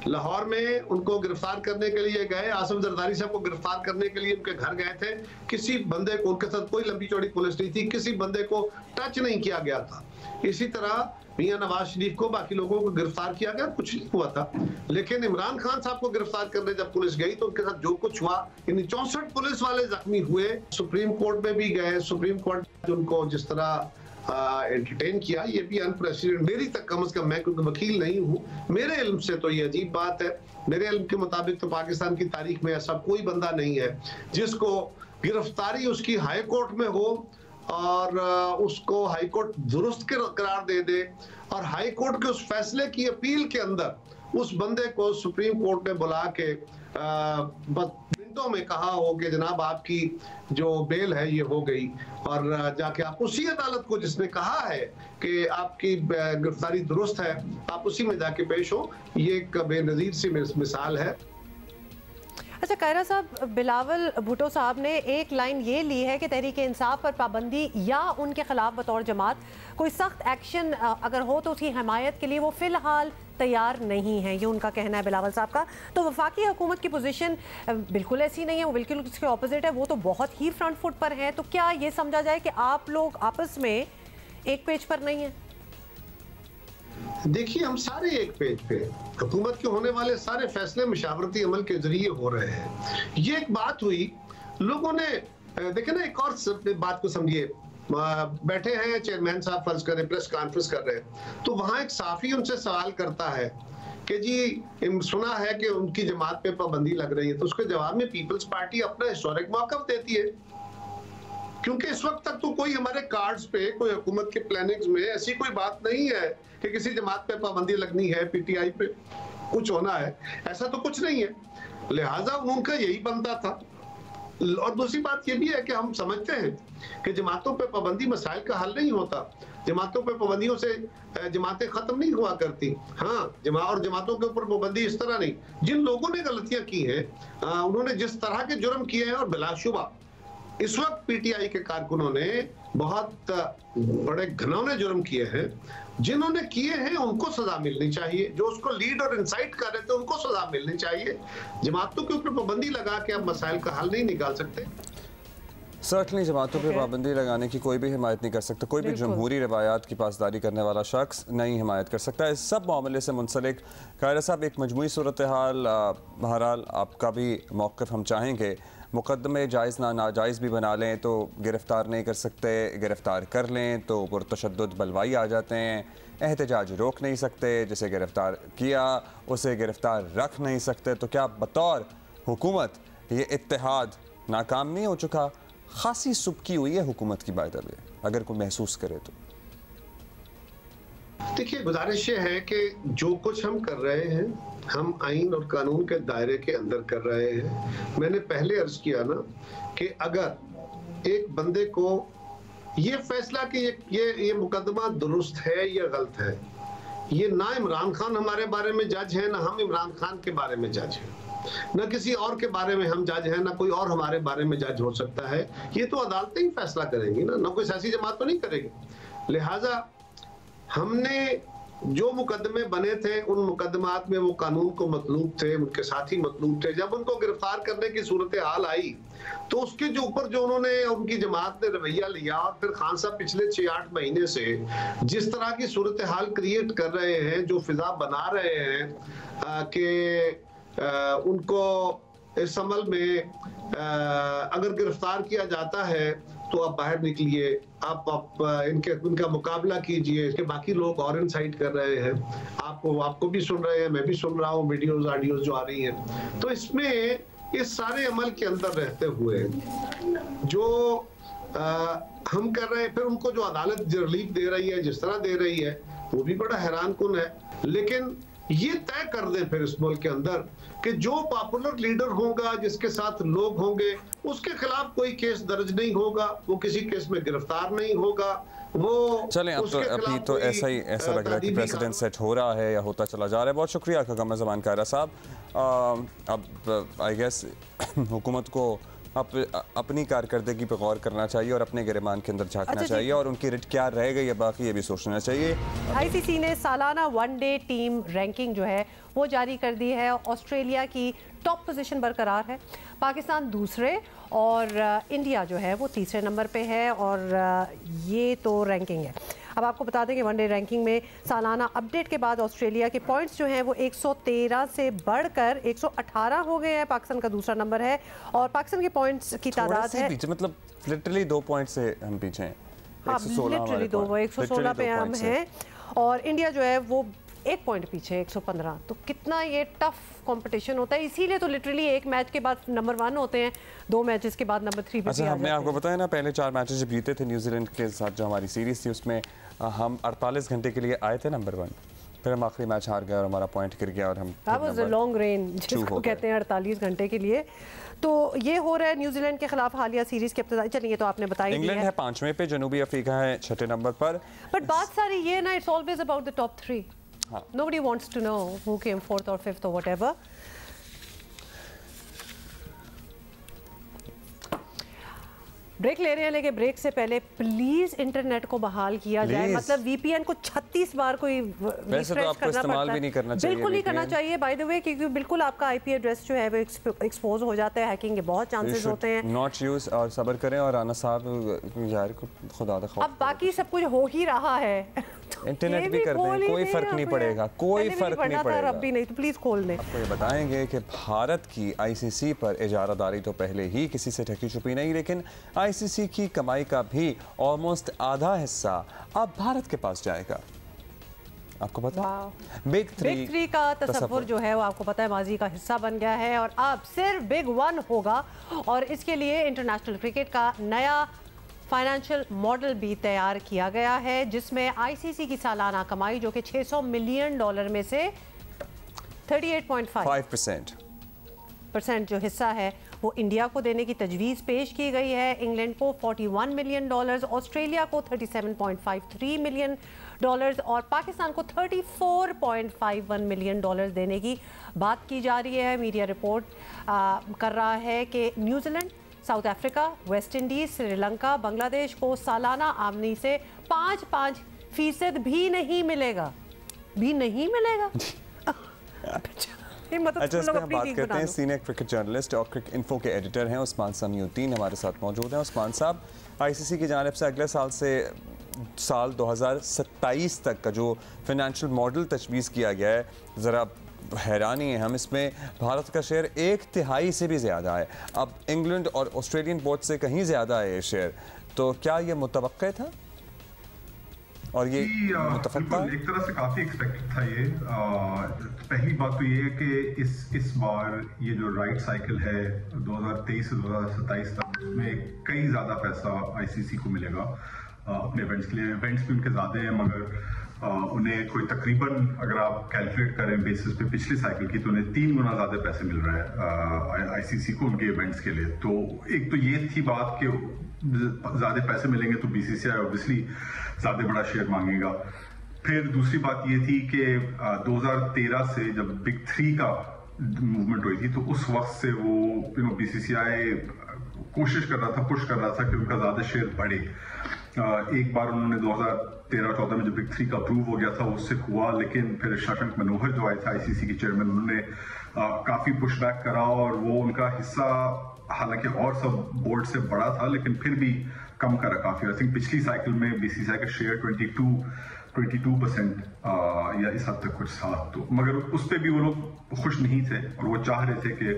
लाहौर में उनको गिरफ्तार करने के लिए गए, आसिफ जरदारी साहब को गिरफ्तार करने के लिए उनके घर गए थे, किसी बंदे को, उनके साथ कोई लंबी चौड़ी पुलिस नहीं थी, किसी बंदे को टच नहीं किया गया था। इसी तरह मियां नवाज शरीफ को, बाकी लोगों को गिरफ्तार किया गया, कुछ नहीं हुआ था। लेकिन इमरान खान साहब को गिरफ्तार करने जब पुलिस गई तो उनके साथ जो कुछ हुआ, इन 64 पुलिस वाले जख्मी हुए। सुप्रीम कोर्ट में भी गए, सुप्रीम कोर्ट उनको जिस तरह एंटरटेन किया, ये भी अनप्रेसिडेंटेड। मेरी तक कम से कम, मैं क्योंकि वकील नहीं हूँ, मेरे इल्म से तो ये अजीब बात है। मेरे इल्म के मुताबिक तो पाकिस्तान की तारीख में ऐसा कोई बंदा नहीं है जिसको गिरफ्तारी उसकी हाई कोर्ट में हो और उसको हाई कोर्ट दुरुस्त करार दे दे और हाई कोर्ट के उस फैसले की अपील के अंदर उस बंदे को सुप्रीम कोर्ट ने बुला के मिनटों में कहा हो कि जनाब आपकी जो बेल है ये हो गई, और जाके आप उसी अदालत को जिसने कहा है कि आपकी गिरफ्तारी दुरुस्त है, आप उसी में जाके पेश हो। ये एक बेनजीर सी मिसाल है। अच्छा कायरा साहब, बिलावल भुट्टो साहब ने एक लाइन ये ली है कि तहरीक इंसाफ पर पाबंदी या उनके खिलाफ बतौर जमात कोई सख्त एक्शन अगर हो तो उसकी हमायत के लिए वो फिलहाल तैयार नहीं है, ये उनका कहना है बिलावल साहब का। तो वफाकी हुकूमत की पोजीशन बिल्कुल ऐसी नहीं है, वो बिल्कुल उसके ऑपोजिट है, वो तो बहुत ही फ्रंट फुट पर है। तो क्या ये समझा जाए कि आप लोग आपस में एक पेज पर नहीं है? देखिए, हम सारे एक पेज पे, हुकूमत के होने वाले सारे फैसले मुशावरती अमल के जरिए हो रहे हैं। ये एक बात हुई, लोगों ने देखे ना, एक और बात को समझिए, बैठे हैं चेयरमैन साहब, फर्ज करें प्रेस कॉन्फ्रेंस कर रहे हैं, तो वहां एक साफी उनसे सवाल करता है कि जी सुना है कि उनकी जमात पे पाबंदी लग रही है, तो उसके जवाब में पीपल्स पार्टी अपना हिस्टोरिक मौक़िफ़ देती है, क्योंकि इस वक्त तक तो कोई हमारे कार्ड्स पे, कोई हुकूमत के प्लानिंग्स में ऐसी कोई बात नहीं है कि किसी जमात पे पाबंदी लगनी है, PTI पे कुछ होना है, ऐसा तो कुछ नहीं है। लिहाजा उनका यही बनता था। और दूसरी बात ये भी है कि हम समझते हैं कि जमातों पे पाबंदी मसाइल का हल नहीं होता, जमातों पे पाबंदियों से जमातें खत्म नहीं हुआ करती। हाँ, और जमातों के ऊपर पाबंदी इस तरह नहीं। जिन लोगों ने गलतियां की हैं, उन्होंने जिस तरह के जुर्म किए हैं, और बिलाशुबा इस वक्त PTI के कारकुनों ने बहुत बड़े घिनौने जुर्म किए हैं, जिन्होंने किए हैं उनको सजा मिलनी चाहिए, जो उसको लीड और इंसाइट कर रहे थे उनको सजा मिलनी चाहिए। जमातों के ऊपर पाबंदी लगा के आप मसाइल का हल नहीं निकाल सकते। सर्टनली जमातों पर पाबंदी लगाने की कोई भी हिमायत नहीं कर सकता, कोई भी जमहूरी रवायात की पासदारी करने वाला शख्स नहीं हिमायत कर सकता। इस सब मामले से मुंसलिक कायरा साहब, एक मजमूई सूरत हाल, बहरहाल आपका भी मौक़िफ़ हम चाहेंगे। मुकदमे जायज़ ना नाजायज़ भी बना लें तो गिरफ़्तार नहीं कर सकते, गिरफ़्तार कर लें तो पुरतशद्दुद बलवाई आ जाते हैं, एहतजाज रोक नहीं सकते, जिसे गिरफ़्तार किया उसे गिरफ़्तार रख नहीं सकते। तो क्या बतौर हुकूमत ये इत्तेहाद नाकाम नहीं हो चुका? खासी सुबकी हुई है हुकूमत की बात, अगर कोई महसूस करे तो। देखिए, गुजारिश ये है कि जो कुछ हम कर रहे हैं, हम आइन और कानून के दायरे के अंदर कर रहे हैं। मैंने पहले अर्ज किया ना कि अगर एक बंदे को ये फैसला कि ये मुकदमा दुरुस्त है या गलत है, ये ना इमरान खान हमारे बारे में जज है, ना हम इमरान खान के बारे में जज हैं, ना किसी और के बारे में हम जज हैं, ना कोई और हमारे बारे में जज हो सकता है। ये तो अदालतें ही फैसला करेंगी ना कोई सियासी जमात तो नहीं करेगी। लिहाजा हमने जो मुकदमे बने थे, उन मुकदमात में वो कानून को मतलूब थे, उनके साथी मतलूब थे। जब उनको गिरफ्तार करने की सूरत हाल आई तो उसके जो ऊपर जो उन्होंने, उनकी जमात ने रवैया लिया, और फिर खान साहब पिछले 6-8 महीने से जिस तरह की सूरत हाल क्रिएट कर रहे हैं, जो फिजा बना रहे हैं कि उनको इस अमल में अगर गिरफ्तार किया जाता है तो आप बाहर निकलिए, आप इनका मुकाबला कीजिए, इसके बाकी लोग और इनसाइट कर रहे हैं, आपको भी सुन रहे हैं, मैं भी सुन रहा हूँ, वीडियोस ऑडियोस जो आ रही हैं। तो इसमें इस सारे अमल के अंदर रहते हुए जो हम कर रहे हैं, फिर उनको जो अदालत रिलीफ दे रही है, जिस तरह दे रही है, वो भी बड़ा हैरान कुन है। लेकिन ये तय कर दें फिर इस मुल्क के अंदर कि जो पॉपुलर लीडर होगा, जिसके साथ लोग होंगे, उसके खिलाफ कोई केस दर्ज नहीं होगा, वो किसी केस में गिरफ्तार नहीं होगा। वो चलें, अब तो अभी तो ऐसा लग रहा है कि प्रेसिडेंट सेट हो रहा है या होता चला जा रहा है। बहुत शुक्रिया आपका कमर ज़मान कायरा साहब। अब आई गेस हुकूमत को अपनी कारकर्दगी पे गौर करना चाहिए और अपने गिरमान के अंदर झांकना चाहिए, और उनकी रिट क्या रह गई है बाकी ये भी सोचना चाहिए। आईसीसी ने सालाना वनडे टीम रैंकिंग जो है वो जारी कर दी है। ऑस्ट्रेलिया की टॉप पोजीशन बरकरार है, पाकिस्तान दूसरे और इंडिया जो है वो तीसरे नंबर पे है। और ये तो रैंकिंग है। अब आपको बता दें कि वनडे रैंकिंग में सालाना अपडेट के बाद ऑस्ट्रेलिया के पॉइंट्स जो हैं वो 113 से बढ़कर 118 हो गए हैं। पाकिस्तान का दूसरा नंबर है और पाकिस्तान के पॉइंट्स की तादाद है पीछे, मतलब लिटरली 2 पॉइंट से हम पीछे हैं। 116 पे हम हैं और इंडिया जो है वो 1 पॉइंट पीछे 115। तो कितना ये टफ कंपटीशन होता है, इसीलिए तो लिटरली एक मैच के बाद नंबर 1 होते हैं, 2 मैचेस के बाद नंबर 3 पे। अच्छा, हमने आपको बताया ना पहले 4 मैचेस जब जीते थे न्यूजीलैंड के साथ, जो हमारी सीरीज थी उसमें हम 48 घंटे के लिए आए थे नंबर 1, फिर हम आखिरी मैच हार गए और हमारा पॉइंट गिर गया और हम लॉन्ग रेन जिसको कहते हैं 48 घंटे के लिए। तो ये हो रहा है न्यूजीलैंड के खिलाफ हालिया सीरीज के इब्तिदाई। चलिए, तो आपने बताया इंग्लैंड है 5वें पे, जनूबी अफ्रीका है 6ठे नंबर पर। बट बात सारी ये ना, it's always about the top 3। Nobody wants to know who came 4th or 5th or whatever. Break ले रहे हैं, लेकिन ब्रेक से पहले प्लीज इंटरनेट को बहाल किया जाए। मतलब वीपीएन को 36 बार कोई वैसे तो आपको इस्तेमाल भी नहीं करना चाहिए, बिल्कुल नहीं करना चाहिए बाय द वे, क्योंकि बिल्कुल आपका आईपी एड्रेस जो है वो एक्सपोज हो जाता है, हैकिंग के बहुत चांसेस होते हैं। नॉट यूज और सब्र करें। और राना साहब यार को खुदा दा खौफ, अब बाकी सब कुछ हो ही रहा है, इंटरनेट भी कर दें, कोई फर्क नहीं पड़ेगा, कोई फर्क नहीं पड़ेगा। अब भी नहीं तो प्लीज खोल दें। आपको ये बताएंगे कि भारत की आईसीसी पर इजारादारी तो पहले ही किसी से ढकी छुपी नहीं, लेकिन आईसीसी की कमाई का भी ऑलमोस्ट आधा हिस्सा अब भारत के पास जाएगा। आपको पता है बिग थ्री का तसव्वुर जो है वो आपको पता है माजी का हिस्सा बन गया है और अब सिर्फ बिग 1 होगा। और इसके लिए इंटरनेशनल क्रिकेट का नया फाइनेंशियल मॉडल भी तैयार किया गया है, जिसमें आईसीसी की सालाना कमाई जो कि $600 मिलियन में से 38.5% जो हिस्सा है वो इंडिया को देने की तजवीज़ पेश की गई है। इंग्लैंड को $41 मिलियन, ऑस्ट्रेलिया को $37.53 मिलियन और पाकिस्तान को $34.51 मिलियन देने की बात की जा रही है। मीडिया रिपोर्ट कर रहा है कि New Zealand, south Africa, West Indies, Sri Lanka, Bangladesh को सालाना आमदनी से 5% भी नहीं मिलेगा। अच्छा, इसमें हम बात करते हैं सीनियर क्रिकेट जर्नलिस्ट और क्रिकेट इन्फो के एडिटर हैं उस्मान समीउद्दीन हमारे साथ मौजूद हैं। उस्मान साहब, आईसीसी की जानिब से अगले साल से साल 2027 तक का जो फाइनेंशियल मॉडल तजवीज़ किया गया है, ज़रा हैरानी है हम इसमें भारत का शेयर 1/3 से भी ज़्यादा है। अब इंग्लैंड और ऑस्ट्रेलियन बोर्ड से कहीं ज़्यादा है ये शेयर, तो क्या ये मुतवक्के था और ये मुतफक था? एक तरह से काफ़ी एक्सपेक्टेड था ये। पहली बात तो ये है कि इस बार ये जो राइट साइकिल है 2023 से 2027 तक, उसमें कई ज़्यादा पैसा आईसीसी को मिलेगा अपने इवेंट्स के लिए। इवेंट्स भी उनके ज़्यादा हैं, मगर उन्हें कोई तकरीबन अगर आप कैलकुलेट करें बेसिस पे पिछली साइकिल की, तो उन्हें 3 गुना ज़्यादा पैसे मिल रहा है आईसीसी को उनके इवेंट्स के लिए। तो एक तो ये थी बात कि ज़्यादा पैसे मिलेंगे तो बीसीसीआई ऑब्वियसली ज़्यादा बड़ा शेयर मांगेगा। फिर दूसरी बात ये थी कि 2013 से जब बिग 3 का मूवमेंट हुई थी, तो उस वक्त से वो बीसीसीआई कोशिश कर रहा था, पुश कर रहा था कि उनका ज़्यादा शेयर बढ़े। एक बार उन्होंने 2013-14 में जो बिग 3 का अप्रूव हो गया था उससे हुआ, लेकिन फिर शशांक मनोहर जो आए थे आईसीसी के चेयरमैन, उन्होंने काफ़ी पुशबैक करा और वो उनका हिस्सा हालांकि और सब बोर्ड से बड़ा था लेकिन फिर भी कम करा काफ़ी। आई थिंक पिछली साइकिल में बीसीसीआई का शेयर 22% या इस हद तक कुछ था, तो मगर उस पर भी वो लोग खुश नहीं थे और वो चाह रहे थे कि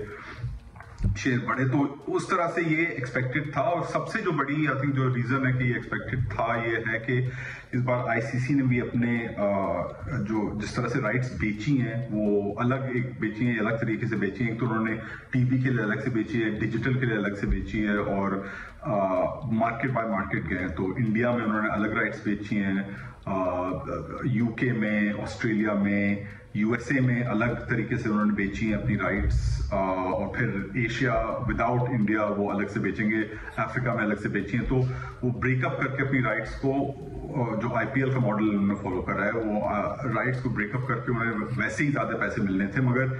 शेयर बढ़े, तो उस तरह से ये एक्सपेक्टेड था। और सबसे जो बड़ी आई थिंक जो रीजन है कि ये एक्सपेक्टेड था ये है कि इस बार आईसीसी ने भी अपने जो जिस तरह से राइट्स बेची हैं वो अलग बेची हैं, अलग तरीके से बेची हैं। एक तो उन्होंने टीवी के लिए अलग से बेची है, डिजिटल के लिए अलग से बेची है, और मार्केट बाय मार्केट गए हैं। तो इंडिया में उन्होंने अलग राइट्स बेची हैं, यूके में, ऑस्ट्रेलिया में, यूएसए में अलग तरीके से उन्होंने बेची हैं अपनी राइट्स, और फिर एशिया विदाउट इंडिया वो अलग से बेचेंगे, अफ्रीका में अलग से बेची हैं। तो वो ब्रेकअप करके अपनी राइट्स को, जो आईपीएल का मॉडल उन्होंने फॉलो करा है, वो राइट्स को ब्रेकअप करके उन्हें वैसे ही ज़्यादा पैसे मिलने थे। मगर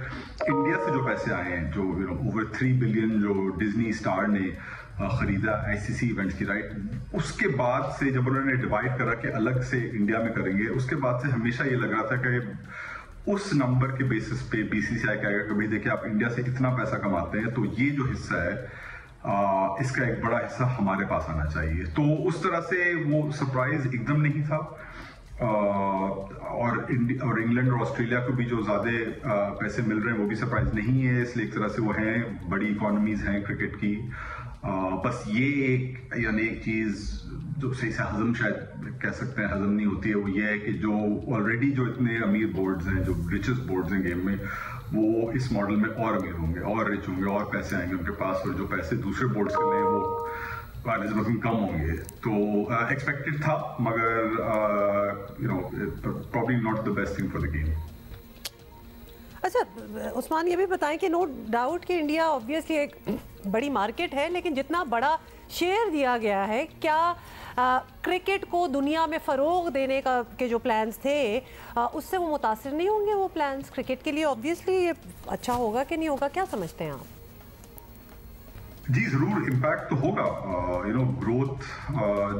इंडिया से जो पैसे आए हैं, जो ओवर 3 बिलियन जो डिज्नी स्टार ने खरीदा आईसीसी इवेंट्स की राइट, उसके बाद से जब उन्होंने डिवाइड करा कि अलग से इंडिया में करेंगे, उसके बाद से हमेशा ये लग रहा था कि उस नंबर के बेसिस पे बीसीसीआई कहेगा कि भाई देखिए आप इंडिया से इतना पैसा कमाते हैं, तो ये जो हिस्सा है इसका एक बड़ा हिस्सा हमारे पास आना चाहिए। तो उस तरह से वो सरप्राइज एकदम नहीं था। और इंग्लैंड और ऑस्ट्रेलिया को भी जो ज़्यादा पैसे मिल रहे हैं वो भी सरप्राइज नहीं है, इसलिए एक तरह से वो हैं, बड़ी इकोनॉमीज हैं क्रिकेट की। बस ये एक चीज़ जो सही से हजम शायद कह सकते हैं हजम नहीं होती है, वो ये है कि जो ऑलरेडी जो इतने अमीर बोर्ड्स हैं, जो रिचेस्ट बोर्ड्स हैं गेम में, वो इस मॉडल में और अमीर होंगे, और रिच होंगे, और पैसे आएंगे उनके पास, और जो पैसे दूसरे बोर्ड्स के लिए वो कम होंगे। तो एक्सपेक्टेड था, मगर probably not the best thing for the game. अच्छा उस्मान, ये भी बताएं कि नो डाउट कि इंडिया ऑब्वियसली एक बड़ी मार्केट है, लेकिन जितना बड़ा शेयर दिया गया है, क्या क्रिकेट को दुनिया में फ़रोग देने का के जो प्लान्स थे उससे वो मुतासिर नहीं होंगे? वो प्लान्स क्रिकेट के लिए ऑब्वियसली ये अच्छा होगा कि नहीं होगा, क्या समझते हैं आप? जी ज़रूर इम्पैक्ट तो होगा। ग्रोथ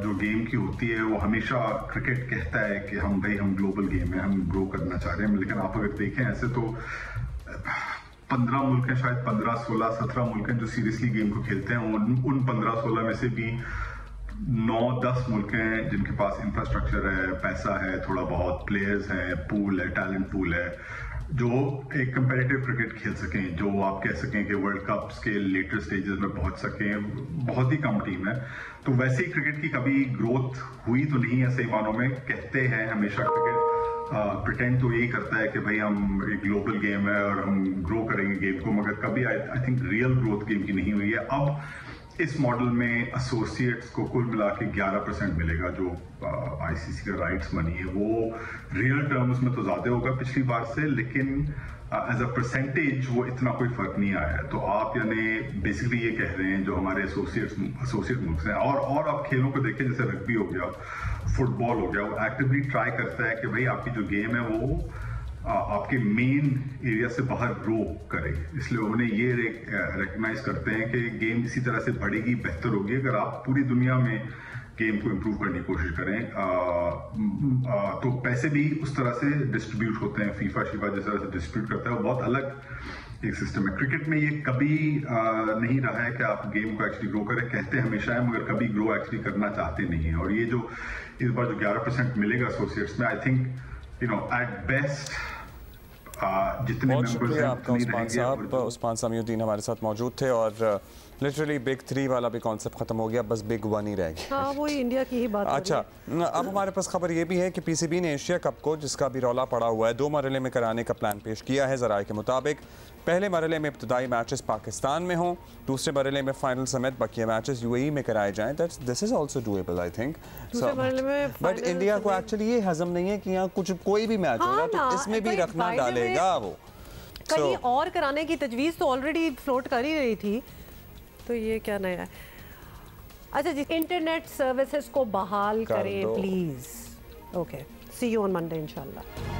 जो गेम की होती है वो हमेशा क्रिकेट कहता है कि हम ग्लोबल गेम है, हम ग्रो करना चाह रहे हैं, लेकिन आप अगर देखें ऐसे तो 15 मुल्क हैं, शायद 15, 16, 17 मुल्क हैं जो सीरियसली गेम को खेलते हैं। उन 15-16 में से भी 9-10 मुल्क हैं जिनके पास इंफ्रास्ट्रक्चर है, पैसा है, थोड़ा बहुत प्लेयर्स हैं, पूल है, टैलेंट पूल है, जो एक कंपेरेटिव क्रिकेट खेल सकें, जो आप कह सकें कि वर्ल्ड कप्स के लेटर स्टेजेस में पहुंच सकें। बहुत ही कम टीम है। तो वैसे ही क्रिकेट की कभी ग्रोथ हुई तो नहीं है, सही मानों में कहते हैं हमेशा क्रिकेट प्रिटेंड तो यही करता है कि भाई हम एक ग्लोबल गेम है और हम ग्रो करेंगे गेम को, मगर कभी I think real growth game की नहीं हुई है। अब इस मॉडल में एसोसिएट्स को कुल मिला के 11% मिलेगा, जो आईसीसी का राइट्स मनी है, वो रियल टर्म्स में तो ज़्यादा होगा पिछली बार से, लेकिन एज अ परसेंटेज वो इतना कोई फर्क नहीं आया है। तो आप यानी बेसिकली ये कह रहे हैं जो हमारे एसोसिएट मुल्क हैं, और आप खेलों को देखें, जैसे रग्बी हो गया, फुटबॉल हो गया, वो एक्टिवली ट्राई करता है कि भाई आपकी जो गेम है वो आपके मेन एरिया से बाहर ग्रो करे। इसलिए उन्हें ये रिकग्नाइज करते हैं कि गेम इसी तरह से बढ़ेगी, बेहतर होगी अगर आप पूरी दुनिया में गेम को इम्प्रूव करने की कोशिश करें। तो पैसे भी उस तरह से डिस्ट्रीब्यूट होते हैं, फीफा जिस तरह से डिस्ट्रीब्यूट करता है, वो बहुत अलग एक सिस्टम है। क्रिकेट में ये कभी नहीं रहा है कि आप गेम को एक्चुअली ग्रो करें, कहते हमेशा है, मगर कभी ग्रो एक्चुअली करना चाहते नहीं है। और ये जो इस बार जो 11% मिलेगा एसोसिएट्स में, आई थिंक एट बेस्ट जितने बहुत शुक्रिया आपका उस्मान साहब। उस्मान सामिउद्दीन हमारे साथ मौजूद थे, और लिटरली बिग 3 वाला भी कॉन्सेप्ट खत्म हो गया, बस बिग 1 ही रह गया। हाँ, वो इंडिया की ही बात। अच्छा, अब हमारे पास खबर ये भी है कि पीसीबी ने एशिया कप को, जिसका भी रौला पड़ा हुआ है, 2 मरहले में कराने का प्लान पेश किया है। ज़राए के मुताबिक पहले मरहले में इब्तदाई मैचेस पाकिस्तान में हों, दूसरे मरहले में फाइनल समेत बकिया मैचेस यूएई में कराए जाएं। This is also doable I think, but India को एक्चुअली ये हजम नहीं है कि यहाँ कुछ कोई भी मैच होगा तो इसमें भी रखना डालेगा वो। कहीं और कराने की तजवीज़ तो ऑलरेडी फ्लोट कर ही रही थी, तो ये क्या नया है? अच्छा जी, इंटरनेट सर्विसेज को बहाल करें please. Okay, see you on Monday इंशाल्लाह।